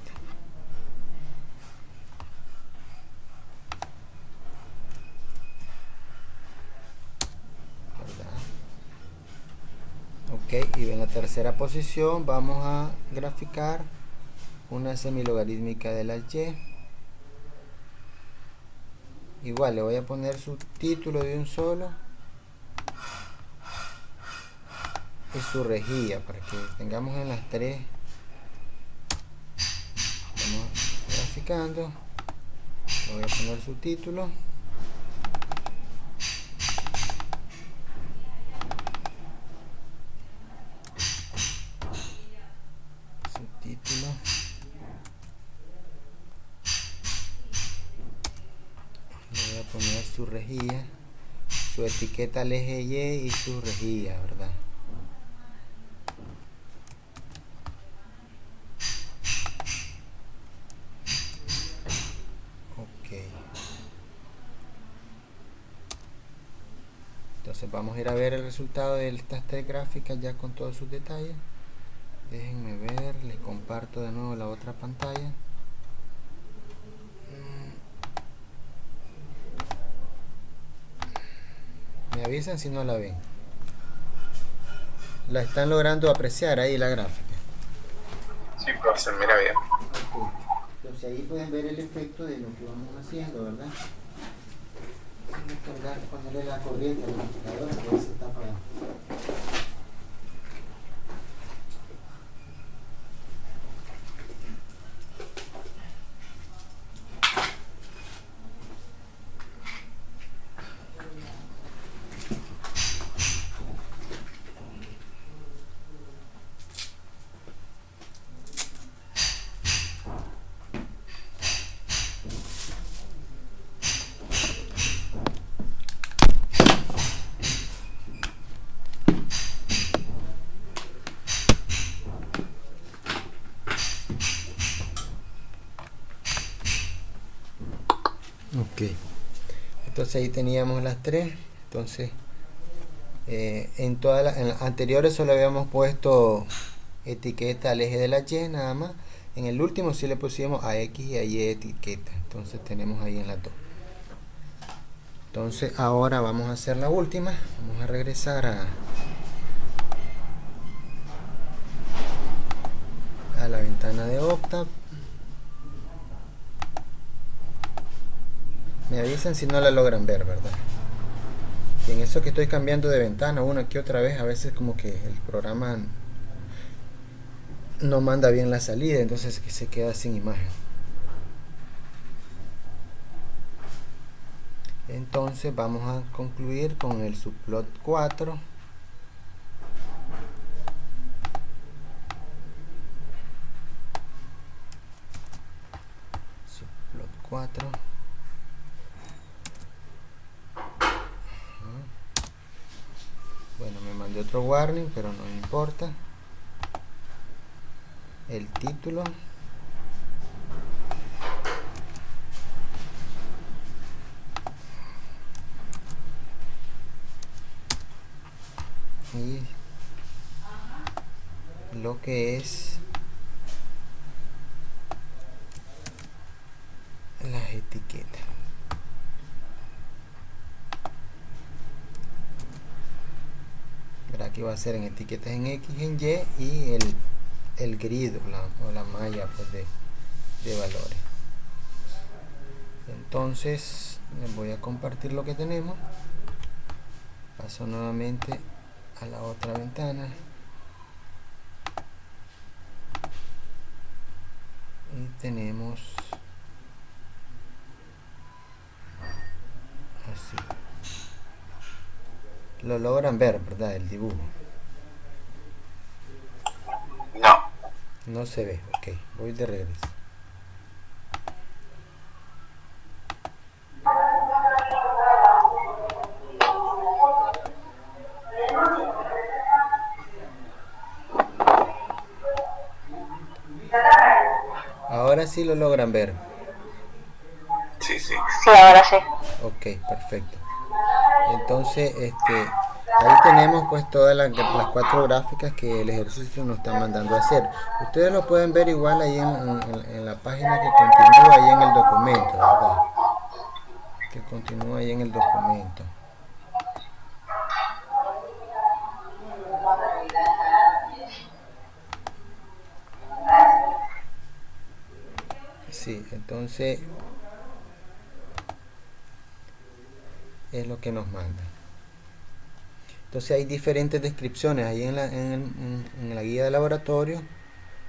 S1: Ok, y en la tercera posición vamos a graficar una semilogarítmica de la Y. Igual le voy a poner su título de un solo y su rejilla para que tengamos en las tres. Vamos graficando, le voy a poner su título, le voy a poner su rejilla, su etiqueta al eje Y y su rejilla, ¿verdad? Entonces vamos a ir a ver el resultado de estas tres gráficas ya con todos sus detalles. Déjenme ver, les comparto de nuevo la otra pantalla. Me avisan si no la ven. La están logrando apreciar ahí la gráfica.
S2: Sí, profesor, mira bien.
S1: Entonces ahí pueden ver el efecto de lo que vamos haciendo, ¿verdad? Vamos a cargar, ponerle la corriente al computador que se está apagando. Ok, entonces ahí teníamos las tres. Entonces en las anteriores solo habíamos puesto etiqueta al eje de la Y nada más. En el último sí le pusimos a X y a Y etiqueta. Entonces tenemos ahí en las dos. Entonces ahora vamos a hacer la última. Vamos a regresar a la ventana de Octave. Me avisan si no la logran ver, ¿verdad? Y en eso que estoy cambiando de ventana una que otra vez, a veces como que el programa no manda bien la salida, entonces que se queda sin imagen. Entonces vamos a concluir con el subplot 4. Subplot 4. Bueno, me mandé otro warning, pero no importa. El título. Y lo que es las etiquetas. Verá que va a ser en etiquetas en X, en Y y el grid o la malla pues, de valores. Entonces les voy a compartir lo que tenemos. Paso nuevamente a la otra ventana y tenemos así. Lo logran ver, ¿verdad? El dibujo.
S2: No.
S1: No se ve. Ok, voy de regreso. Ahora sí lo logran ver.
S2: Sí, sí.
S4: Sí, ahora sí.
S1: Ok, perfecto. Entonces, ahí tenemos pues todas las cuatro gráficas que el ejercicio nos está mandando a hacer. Ustedes lo pueden ver igual ahí en la página que continúa ahí en el documento, ¿verdad? Que continúa ahí en el documento. Sí, entonces es lo que nos manda. Entonces hay diferentes descripciones ahí en la guía de laboratorio.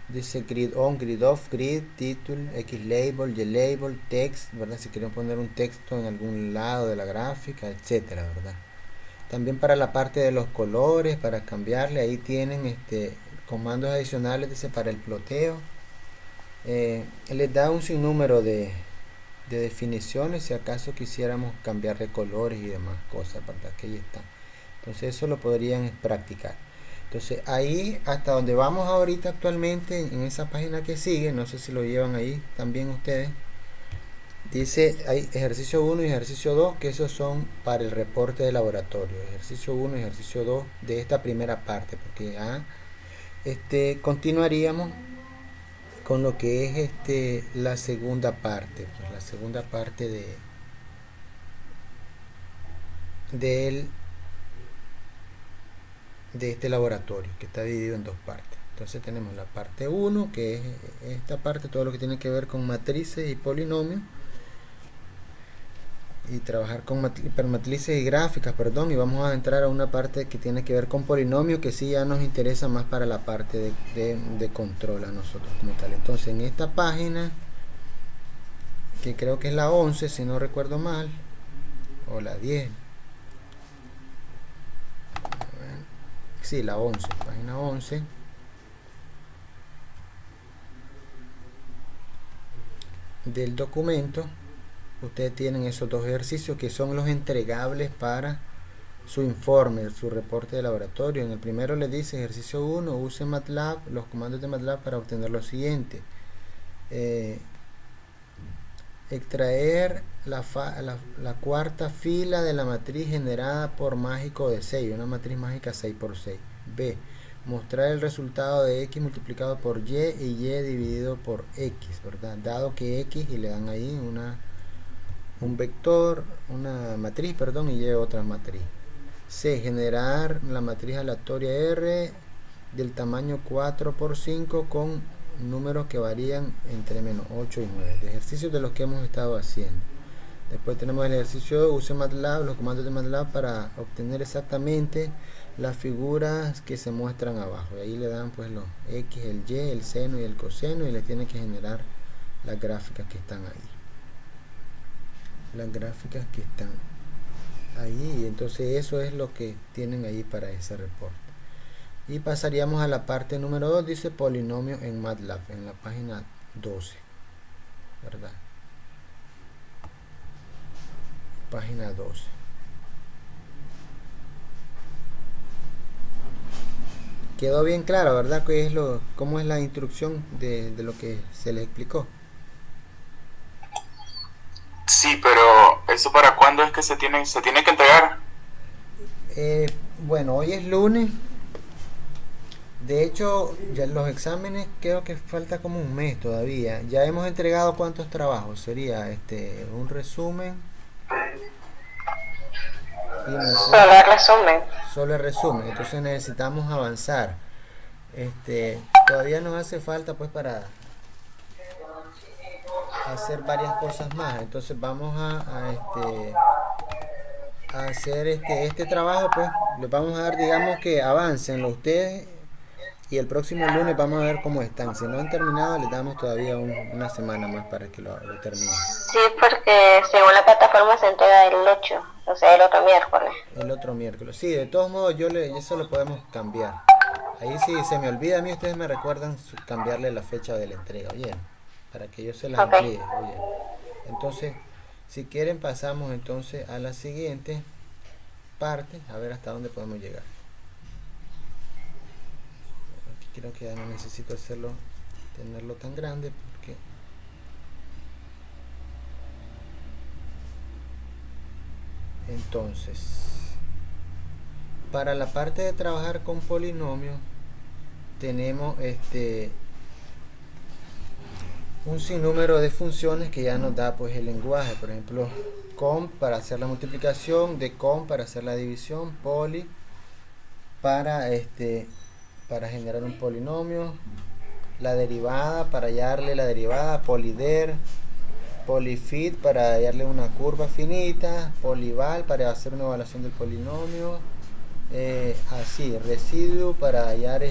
S1: Dice grid on, grid off, grid, título, X label, Y label, text, ¿verdad? Si quieren poner un texto en algún lado de la gráfica, etcétera, ¿verdad? También para la parte de los colores, para cambiarle, ahí tienen comandos adicionales, dice para el ploteo. Les da un sinnúmero de definiciones si acaso quisiéramos cambiar de colores y demás cosas, ¿verdad? Que ahí está. Entonces eso lo podrían practicar. Entonces ahí hasta donde vamos ahorita actualmente en esa página que sigue, no sé si lo llevan ahí también ustedes, Dice, hay ejercicio 1 y ejercicio 2, que esos son para el reporte de laboratorio. Ejercicio 1 y ejercicio 2 de esta primera parte, porque continuaríamos con lo que es la segunda parte, pues la segunda parte de este laboratorio, que está dividido en dos partes. Entonces tenemos la parte 1, que es esta parte, todo lo que tiene que ver con matrices y polinomios, y trabajar con hipermatrices y gráficas, perdón, y vamos a entrar a una parte que tiene que ver con polinomios, que sí ya nos interesa más para la parte de control a nosotros como tal. Entonces en esta página, que creo que es la 11 si no recuerdo mal, o la 10, sí, la 11, página 11, del documento, ustedes tienen esos dos ejercicios que son los entregables para su informe, su reporte de laboratorio. En el primero le dice, ejercicio 1, use MATLAB, los comandos de MATLAB para obtener lo siguiente. Extraer la cuarta fila de la matriz generada por mágico de 6, una matriz mágica 6×6. B. Mostrar el resultado de x multiplicado por y y y dividido por x, ¿verdad? Dado que x, y le dan ahí un vector, una matriz, perdón, y y otra matriz. C. Generar la matriz aleatoria R del tamaño 4×5 con números que varían entre menos 8 y 9. De ejercicios de los que hemos estado haciendo. Después tenemos el ejercicio, use MATLAB, los comandos de MATLAB para obtener exactamente las figuras que se muestran abajo. Y ahí le dan pues los X, el Y, el seno y el coseno, y le tiene que generar las gráficas que están ahí. Las gráficas que están ahí, y entonces eso es lo que tienen ahí para ese reporte. Y pasaríamos a la parte número 2, dice polinomio en MATLAB, en la página 12, ¿verdad? Página 12. Quedó bien claro, ¿verdad? ¿Cómo es la instrucción de lo que se les explicó?
S2: Sí, pero ¿eso para cuándo es que se tiene que entregar?
S1: Bueno, hoy es lunes. De hecho, ya los exámenes creo que falta como un mes todavía. Ya hemos entregado cuántos trabajos. Sería un resumen.
S4: Solo el resumen.
S1: Solo el resumen. Entonces necesitamos avanzar. Todavía nos hace falta pues para hacer varias cosas más. Entonces vamos a hacer este trabajo, pues les vamos a dar, digamos, que avancenlo ustedes, y el próximo lunes vamos a ver cómo están. Si no han terminado, les damos todavía una semana más para que lo terminen.
S4: Sí, porque según la plataforma se entrega el 8, o sea, el otro miércoles.
S1: El otro miércoles. Sí, de todos modos, eso lo podemos cambiar. Ahí si se me olvida a mí, ustedes me recuerdan cambiarle la fecha de la entrega, bien, para que yo se las amplíe. Bien. Entonces, si quieren, pasamos entonces a la siguiente parte, a ver hasta dónde podemos llegar. Aquí creo que ya no necesito tenerlo tan grande, porque entonces, para la parte de trabajar con polinomios, tenemos un sinnúmero de funciones que ya nos da pues el lenguaje. Por ejemplo, com para hacer la multiplicación, decom para hacer la división, poly para generar un polinomio, la derivada para hallarle la derivada, polyder, polyfit para hallarle una curva finita, polyval para hacer una evaluación del polinomio, así, residuo para hallar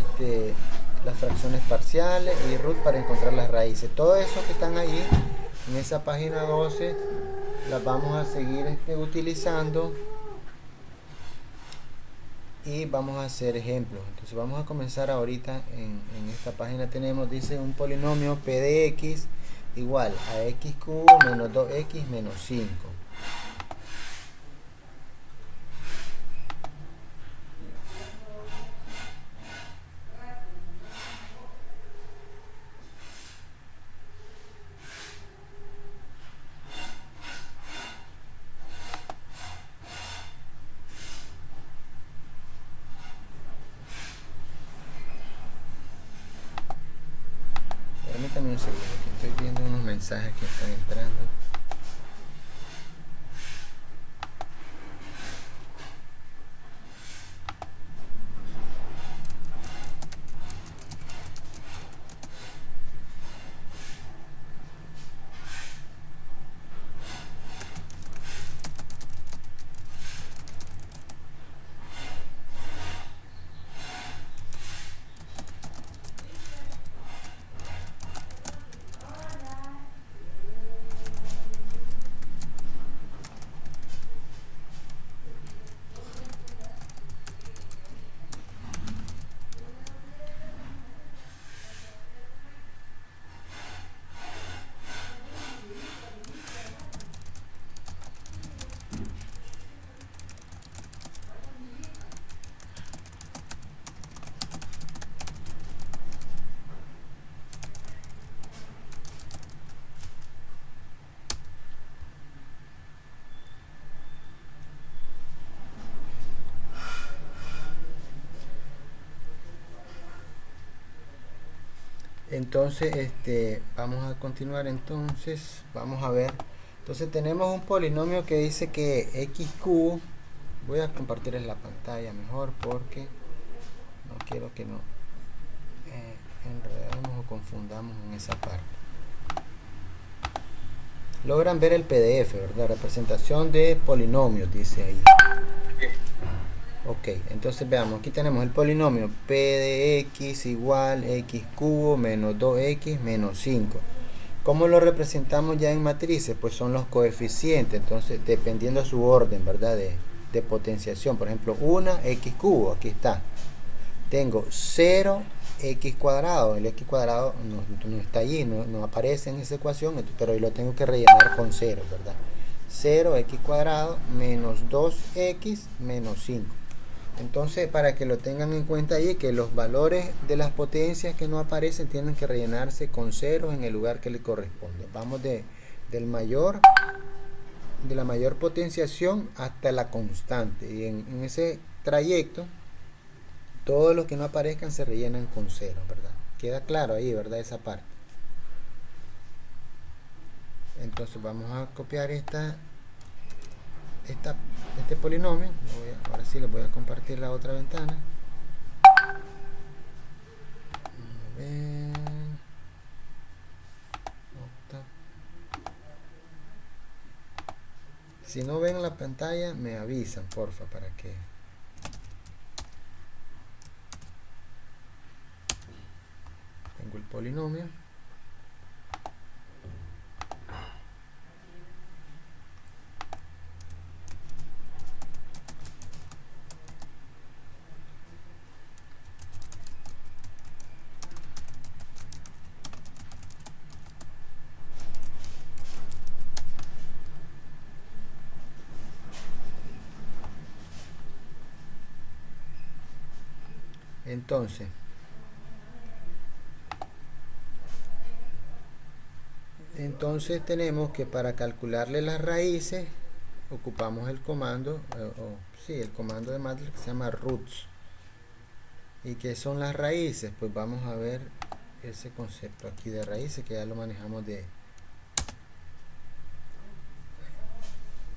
S1: las fracciones parciales, y root para encontrar las raíces. Todo eso que están ahí en esa página 12 las vamos a seguir utilizando, y vamos a hacer ejemplos. Entonces vamos a comenzar ahorita. En esta página dice un polinomio p de x igual a x cubo menos 2x menos 5. Dame un segundo, que estoy viendo unos mensajes que están entrando. Entonces, vamos a continuar entonces, vamos a ver. Entonces tenemos un polinomio que dice que x cubo, voy a compartirles la pantalla mejor porque no quiero que nos enredemos o confundamos en esa parte. Logran ver el PDF, ¿verdad? Representación de polinomios, dice ahí. Ok, entonces veamos, aquí tenemos el polinomio p de x igual x cubo menos 2x menos 5. ¿Cómo lo representamos ya en matrices? Pues son los coeficientes, entonces dependiendo de su orden, ¿verdad? De potenciación, por ejemplo, 1x cubo, aquí está. Tengo 0x cuadrado, el x cuadrado no está allí, no aparece en esa ecuación, pero yo lo tengo que rellenar con 0, ¿verdad? 0x cuadrado menos 2x menos 5. Entonces, para que lo tengan en cuenta ahí, que los valores de las potencias que no aparecen tienen que rellenarse con ceros en el lugar que le corresponde. Vamos de la mayor potenciación hasta la constante. Y en ese trayecto, todos los que no aparezcan se rellenan con ceros, ¿verdad? Queda claro ahí, ¿verdad? Esa parte. Entonces, vamos a copiar este polinomio. Ahora sí les voy a compartir la otra ventana. A ver. Si no ven la pantalla, me avisan, porfa, para que... Tengo el polinomio. Entonces tenemos que para calcularle las raíces ocupamos el comando, el comando de MATLAB que se llama roots. ¿Y qué son las raíces? Pues vamos a ver ese concepto aquí de raíces que ya lo manejamos de...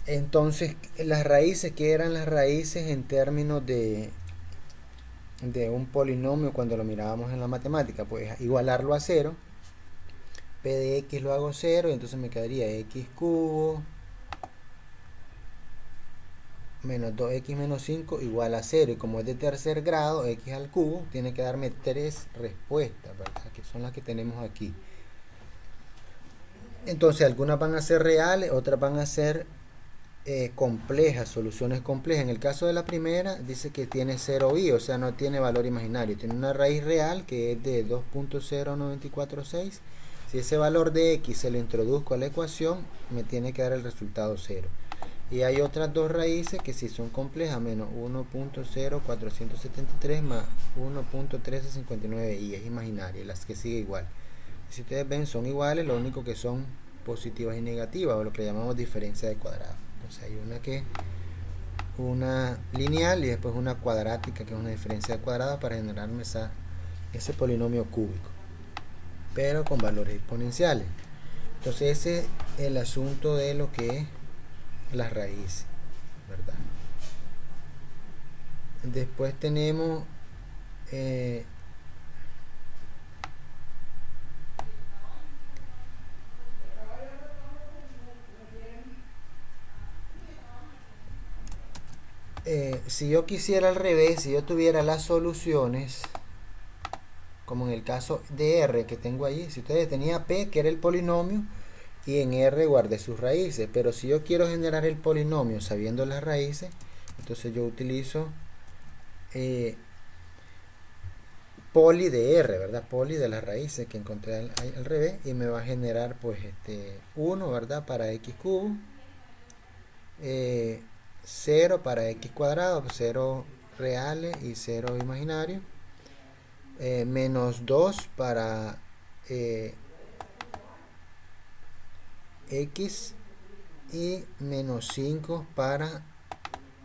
S1: Entonces las raíces, ¿qué eran las raíces en términos de un polinomio cuando lo mirábamos en la matemática? Pues igualarlo a 0. P de x lo hago 0 y entonces me quedaría x cubo menos 2x menos 5 igual a 0. Y como es de tercer grado, x al cubo, tiene que darme 3 respuestas, ¿verdad? Que son las que tenemos aquí. Entonces algunas van a ser reales, otras van a ser complejas, soluciones complejas. En el caso de la primera dice que tiene 0i, o sea no tiene valor imaginario, tiene una raíz real que es de 2.0946. Si ese valor de x se lo introduzco a la ecuación, me tiene que dar el resultado 0. Y hay otras dos raíces que si son complejas, menos 1.0473 más 1.1359 y es imaginaria, las que sigue igual. Si ustedes ven, son iguales, lo único que son positivas y negativas, o lo que llamamos diferencia de cuadrado. Entonces hay una lineal y después una cuadrática, que es una diferencia de cuadrado, para generarme ese polinomio cúbico. pero con valores exponenciales. Entonces ese es el asunto de lo que es las raíces, ¿verdad? Después tenemos si yo quisiera al revés, si yo tuviera las soluciones, como en el caso de R que tengo allí, si ustedes tenía P, que era el polinomio, y en R guardé sus raíces, pero si yo quiero generar el polinomio sabiendo las raíces, entonces yo utilizo poli de R, ¿verdad? Poli de las raíces que encontré al revés, y me va a generar pues 1, ¿verdad? Para x cubo, 0 para x cuadrado, 0 reales y 0 imaginarios, menos 2 para x y menos 5 para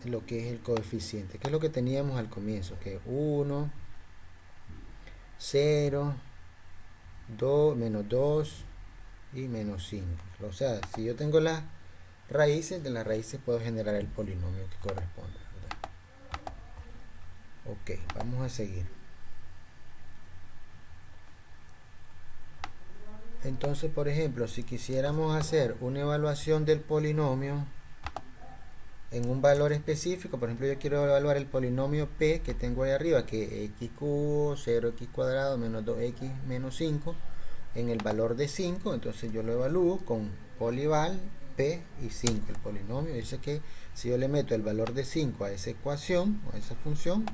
S1: lo que es el coeficiente, que es lo que teníamos al comienzo, que 1, 0, 2, menos 2 y menos 5. O sea, si yo tengo las raíces, de las raíces puedo generar el polinomio que corresponde, ¿verdad? Ok, vamos a seguir. Entonces, por ejemplo, si quisiéramos hacer una evaluación del polinomio en un valor específico, por ejemplo, yo quiero evaluar el polinomio P que tengo ahí arriba, que es x cubo, 0x cuadrado, menos 2x menos 5, en el valor de 5, entonces yo lo evalúo con polival P y 5. El polinomio dice que si yo le meto el valor de 5 a esa ecuación, o a esa función,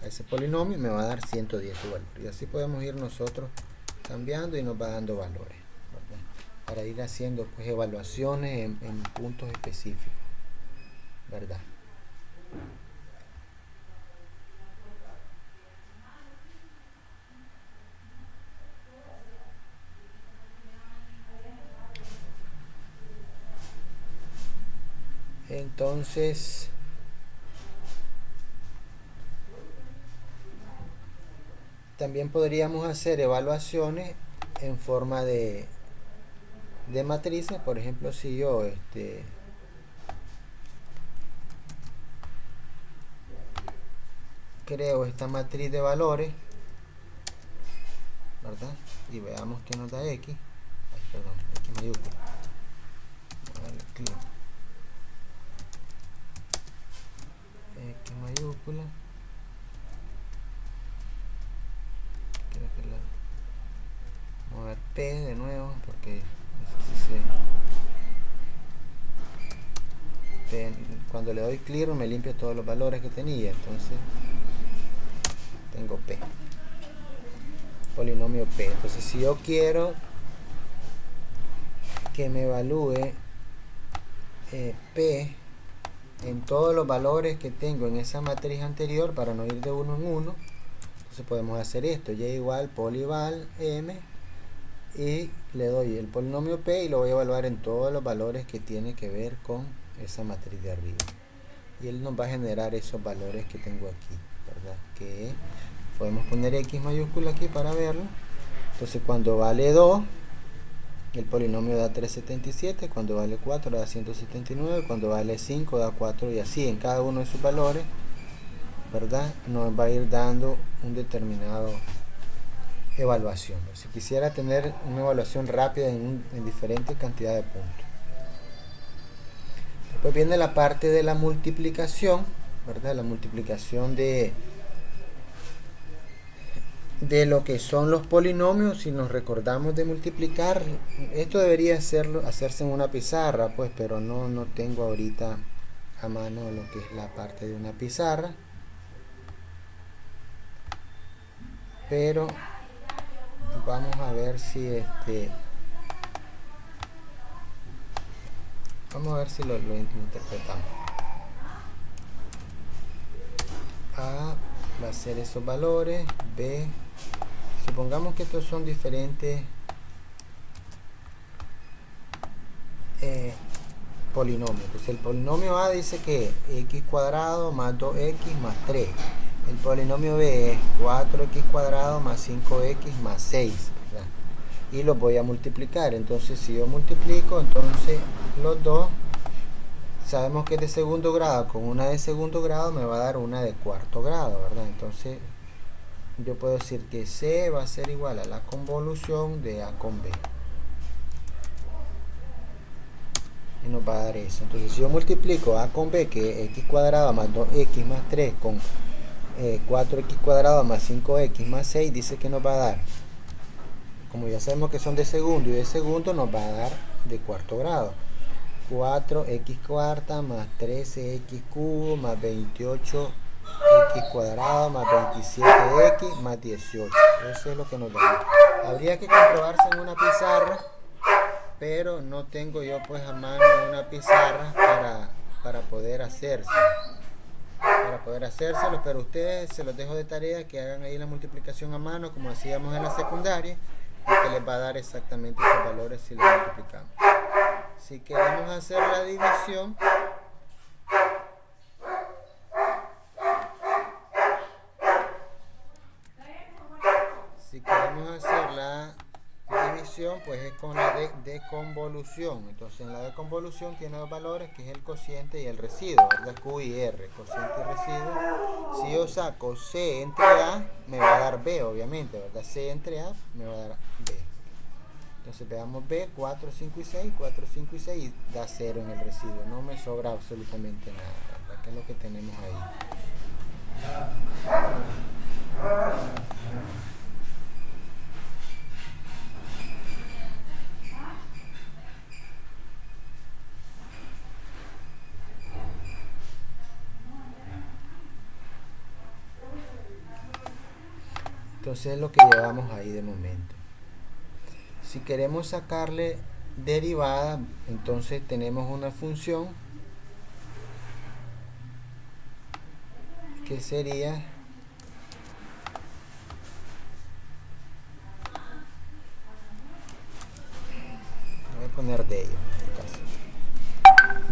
S1: a ese polinomio, me va a dar 110 su valor. Y así podemos ir nosotros cambiando y nos va dando valores, ¿verdad? Para ir haciendo pues evaluaciones en puntos específicos, ¿verdad? Entonces también podríamos hacer evaluaciones en forma de matrices. Por ejemplo, si yo creo esta matriz de valores, ¿verdad? Y veamos que nos da x. Ay, perdón, x mayúscula. Voy a darle clic. X mayúscula. Creo que la vamos a ver P de nuevo, porque cuando le doy clear me limpia todos los valores que tenía. Entonces tengo P, polinomio P. Entonces si yo quiero que me evalúe P en todos los valores que tengo en esa matriz anterior, para no ir de uno en uno, entonces podemos hacer esto: y igual polival m, y le doy el polinomio P y lo voy a evaluar en todos los valores que tiene que ver con esa matriz de arriba, y él nos va a generar esos valores que tengo aquí, ¿verdad? Que podemos poner x mayúscula aquí para verlo. Entonces cuando vale 2 el polinomio da 377, cuando vale 4 da 179, cuando vale 5 da 4, y así en cada uno de sus valores, ¿verdad? Nos va a ir dando un determinado evaluación. Si quisiera tener una evaluación rápida en diferentes cantidades de puntos. Después viene la parte de la multiplicación, ¿verdad? La multiplicación de lo que son los polinomios. Si nos recordamos de multiplicar, esto debería hacerse en una pizarra, pues, pero no tengo ahorita a mano lo que es la parte de una pizarra, pero vamos a ver si vamos a ver si lo interpretamos. A va a ser esos valores, B, supongamos que estos son diferentes polinomios. Entonces el polinomio A dice que x cuadrado más 2x más 3. El polinomio B es 4x cuadrado más 5x más 6, ¿verdad? y los voy a multiplicar. Entonces si yo multiplico, entonces los dos, sabemos que es de segundo grado, con una de segundo grado me va a dar una de cuarto grado, ¿verdad? Entonces yo puedo decir que C va a ser igual a la convolución de A con B. Y nos va a dar eso. Entonces si yo multiplico A con B, que es x cuadrado más 2x más 3 con 4x cuadrado más 5x más 6, dice que nos va a dar, como ya sabemos que son de segundo y de segundo, nos va a dar de cuarto grado. 4x cuarta más 13x cubo más 28x cuadrado más 27x más 18. Eso es lo que nos da. Habría que comprobarse en una pizarra, pero no tengo yo pues a mano una pizarra para poder hacérselo. Pero ustedes se los dejo de tarea que hagan ahí la multiplicación a mano como hacíamos en la secundaria, y que les va a dar exactamente esos valores si los multiplicamos. Si queremos hacer la división, pues es con la de convolución. Entonces en la de convolución tiene dos valores, que es el cociente y el residuo, ¿verdad? Q y R, cociente y residuo. Si yo saco C entre A, me va a dar B, obviamente, ¿verdad? C entre A me va a dar B. Entonces veamos B, 4, 5 y 6, 4, 5 y 6, y da 0 en el residuo. No me sobra absolutamente nada, ¿verdad? Que es lo que tenemos ahí. Entonces es lo que llevamos ahí de momento. Si queremos sacarle derivada, entonces tenemos una función que sería voy a poner de ello en este caso.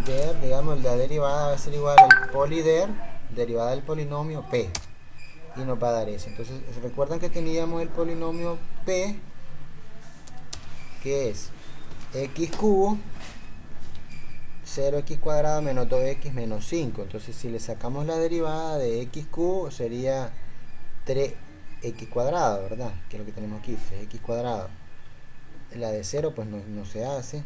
S1: Der, digamos, la derivada va a ser igual al polider, derivada del polinomio P, y nos va a dar eso. Entonces recuerdan que teníamos el polinomio P, que es x cubo 0x cuadrado menos 2x menos 5. Entonces si le sacamos la derivada de x cubo sería 3x cuadrado, ¿verdad? Que es lo que tenemos aquí, 3x cuadrado. La de 0 pues no se hace.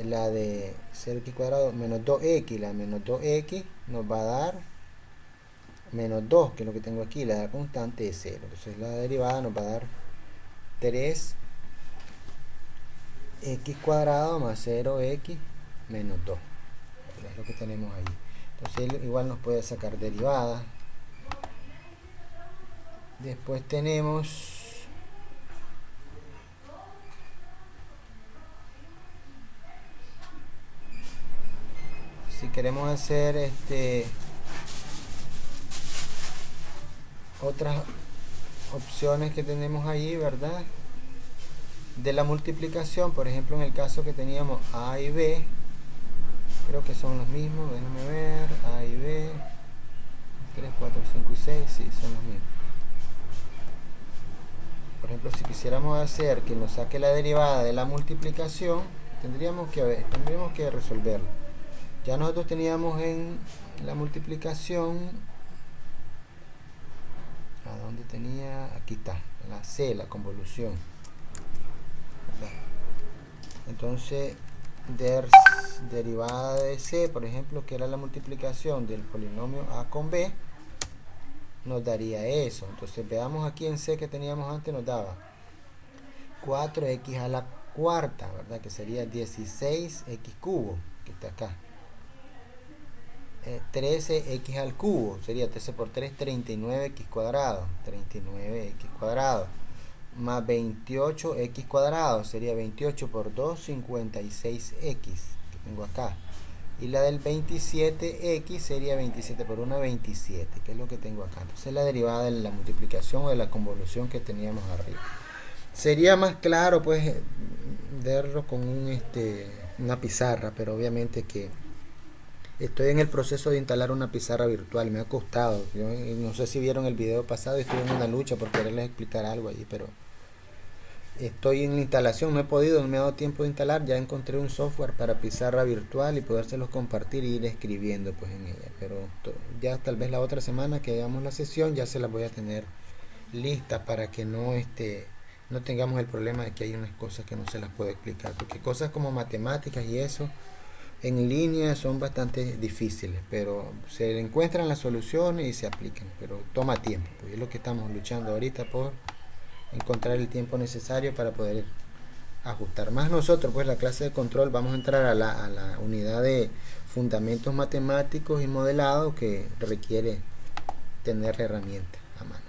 S1: La de 0x cuadrado menos 2x, la menos 2x nos va a dar menos 2, que es lo que tengo aquí, la constante es 0. Entonces la derivada nos va a dar 3x cuadrado más 0x menos 2. Es lo que tenemos ahí. Entonces igual nos puede sacar derivada. Después tenemos si queremos hacer otras opciones que tenemos ahí, ¿verdad? De la multiplicación, por ejemplo, en el caso que teníamos A y B, creo que son los mismos, déjenme ver, A y B, 3, 4, 5 y 6, sí, son los mismos. Por ejemplo, si quisiéramos hacer que nos saque la derivada de la multiplicación, tendríamos que resolverlo. Ya nosotros teníamos en la multiplicación, ¿a dónde tenía? Aquí está, la C, la convolución. Entonces derivada de C, por ejemplo, que era la multiplicación del polinomio A con B, nos daría eso. Entonces veamos aquí en C que teníamos antes, nos daba 4x a la cuarta, ¿verdad? Que sería 16x cubo, que está acá. 13x al cubo, sería 13 por 3, 39x cuadrado, 39x cuadrado. Más 28x cuadrado, sería 28 por 2, 56x, que tengo acá. Y la del 27x sería 27 por 1, 27, que es lo que tengo acá. Entonces es la derivada de la multiplicación o de la convolución que teníamos arriba. Sería más claro pues verlo con una pizarra, pero obviamente que estoy en el proceso de instalar una pizarra virtual, me ha costado. Yo no sé si vieron el video pasado, estuve en una lucha por quererles explicar algo allí, pero estoy en la instalación, no he podido, no me ha dado tiempo de instalar. Ya encontré un software para pizarra virtual y podérselos compartir y ir escribiendo pues en ella, pero ya tal vez la otra semana que hagamos la sesión ya se las voy a tener listas para que no tengamos el problema de que hay unas cosas que no se las puedo explicar, porque cosas como matemáticas y eso en línea son bastante difíciles, pero se encuentran las soluciones y se aplican, pero toma tiempo, pues es lo que estamos luchando ahorita por encontrar el tiempo necesario para poder ajustar. Más nosotros, pues la clase de control, vamos a entrar a la unidad de fundamentos matemáticos y modelado, que requiere tener la herramienta a mano.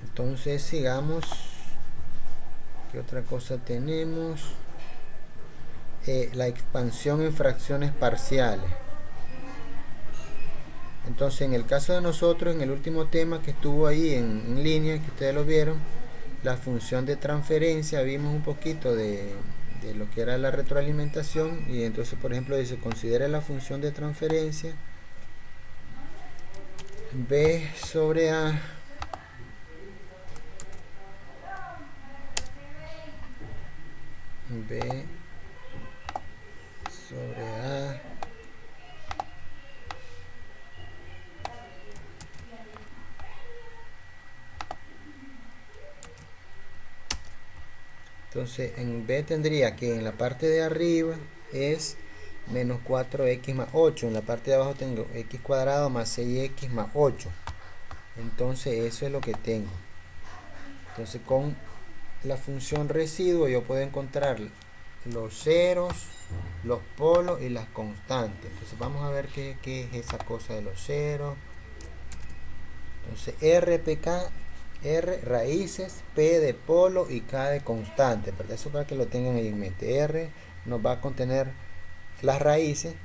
S1: Entonces sigamos. ¿Qué otra cosa tenemos? La expansión en fracciones parciales. Entonces, en el caso de nosotros, en el último tema que estuvo ahí en línea, que ustedes lo vieron, la función de transferencia, vimos un poquito de lo que era la retroalimentación. Y entonces, por ejemplo, dice: considera la función de transferencia B sobre A B sobre A entonces en B tendría que en la parte de arriba es menos 4x más 8, en la parte de abajo tengo x cuadrado más 6x más 8. Entonces eso es lo que tengo. Entonces con la función residuo yo puedo encontrar los ceros, los polos y las constantes. Entonces vamos a ver qué es esa cosa de los ceros. Entonces RPK, R raíces, P de polo y K de constante. Pero eso para que lo tengan ahí en mente. R nos va a contener las raíces,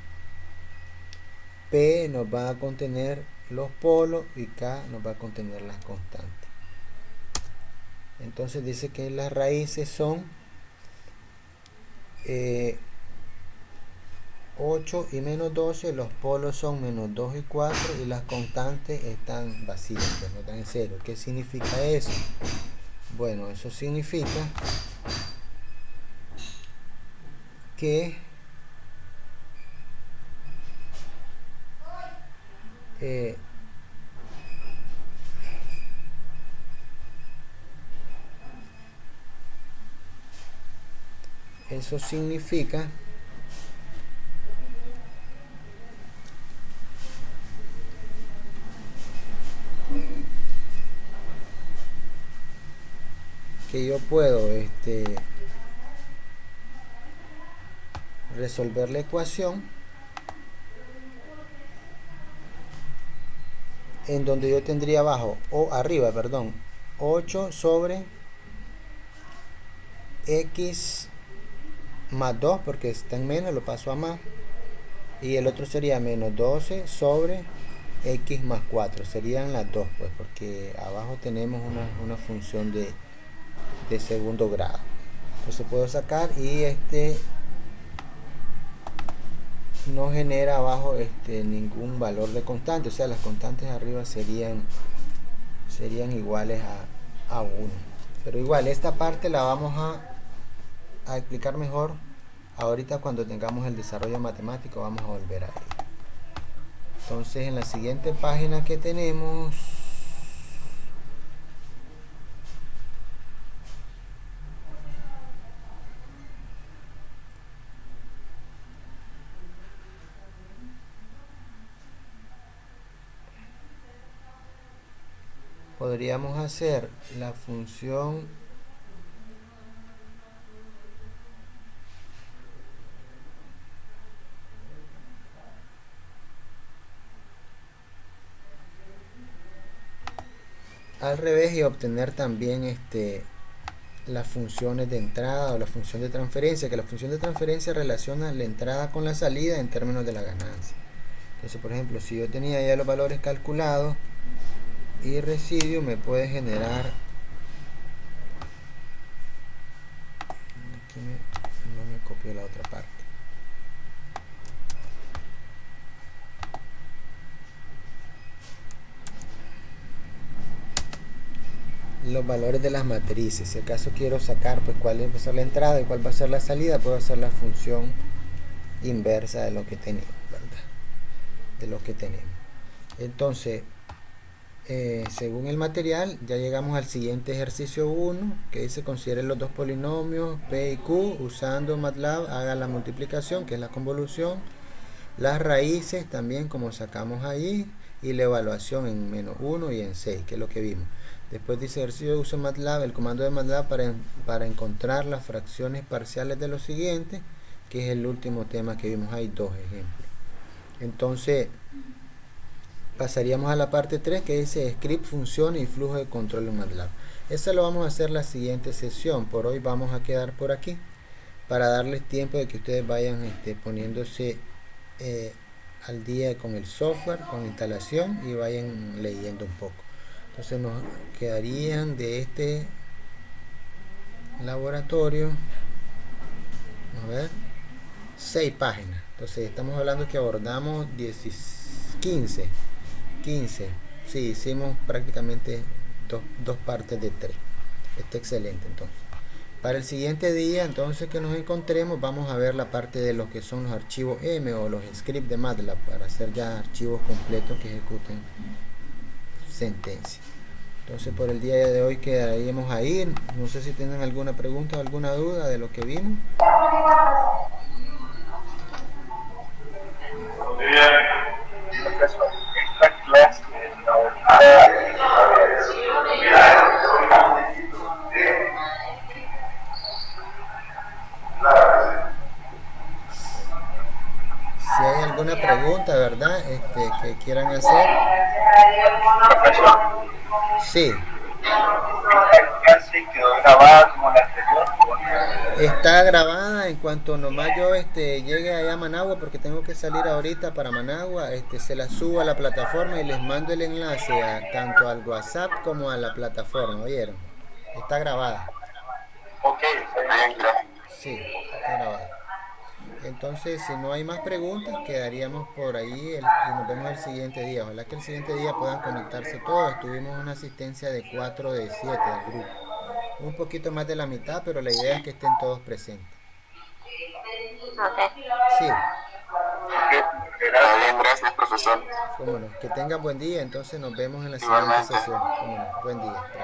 S1: P nos va a contener los polos y K nos va a contener las constantes. Entonces dice que las raíces son 8 y menos 12, los polos son menos 2 y 4 y las constantes están vacías, pues no están en cero. ¿Qué significa eso? Bueno, eso significa que eso significa que yo puedo resolver la ecuación en donde yo tendría abajo o arriba, perdón, 8 sobre x más 2, porque está en menos, lo paso a más, y el otro sería menos 12 sobre x más 4, serían las dos, pues porque abajo tenemos una función de segundo grado. Entonces puedo sacar y no genera abajo ningún valor de constante, o sea, las constantes arriba serían iguales a 1. Pero igual esta parte la vamos a explicar mejor ahorita cuando tengamos el desarrollo matemático. Vamos a volver a ello. Entonces en la siguiente página que tenemos podríamos hacer la función al revés y obtener también las funciones de entrada o la función de transferencia, que la función de transferencia relaciona la entrada con la salida en términos de la ganancia. Entonces, por ejemplo, si yo tenía ya los valores calculados y residuo me puede generar, aquí no me copió la otra parte, los valores de las matrices. Si acaso quiero sacar pues cuál va a ser la entrada y cuál va a ser la salida, puedo hacer la función inversa de lo que tenemos, ¿verdad? De lo que tenemos. Entonces, según el material, ya llegamos al siguiente ejercicio 1, que dice considere los dos polinomios P y Q usando MATLAB, haga la multiplicación, que es la convolución, las raíces también como sacamos ahí, y la evaluación en -1 y en 6, que es lo que vimos. Después dice ejercicio uso MATLAB, el comando de MATLAB para encontrar las fracciones parciales de lo siguiente, que es el último tema que vimos. Hay dos ejemplos. Entonces pasaríamos a la parte 3, que dice script, funciones y flujo de control en MATLAB. Eso lo vamos a hacer la siguiente sesión. Por hoy vamos a quedar por aquí para darles tiempo de que ustedes vayan poniéndose al día con el software, con la instalación, y vayan leyendo un poco. Entonces nos quedarían de este laboratorio, a ver, 6 páginas. Entonces estamos hablando que abordamos 15. Sí, hicimos prácticamente dos partes de 3. Está excelente. Entonces para el siguiente día, entonces, que nos encontremos, vamos a ver la parte de lo que son los archivos M o los scripts de MATLAB, para hacer ya archivos completos que ejecuten sentencias. Entonces por el día de hoy quedaríamos ahí. No sé si tienen alguna pregunta o alguna duda de lo que vimos. Si hay alguna pregunta, ¿verdad? Que quieran hacer. Sí.
S5: ¿Quedó grabada como la anterior?
S1: Está grabada. En cuanto nomás yo llegue allá a Managua, porque tengo que salir ahorita para Managua, se la subo a la plataforma y les mando el enlace tanto al WhatsApp como a la plataforma. ¿Oyeron? Está grabada.
S5: Ok, bien, gracias.
S1: Sí, está grabada. Entonces, si no hay más preguntas, quedaríamos por ahí y nos vemos el siguiente día. Ojalá que el siguiente día puedan conectarse todos. Tuvimos una asistencia de 4 de 7 del grupo. Un poquito más de la mitad, pero la idea es que estén todos presentes. Sí.
S2: Está bien, gracias, profesor.
S1: Cómo no. Que tengan buen día. Entonces nos vemos en la siguiente sesión. Cómo no. Buen día. Gracias.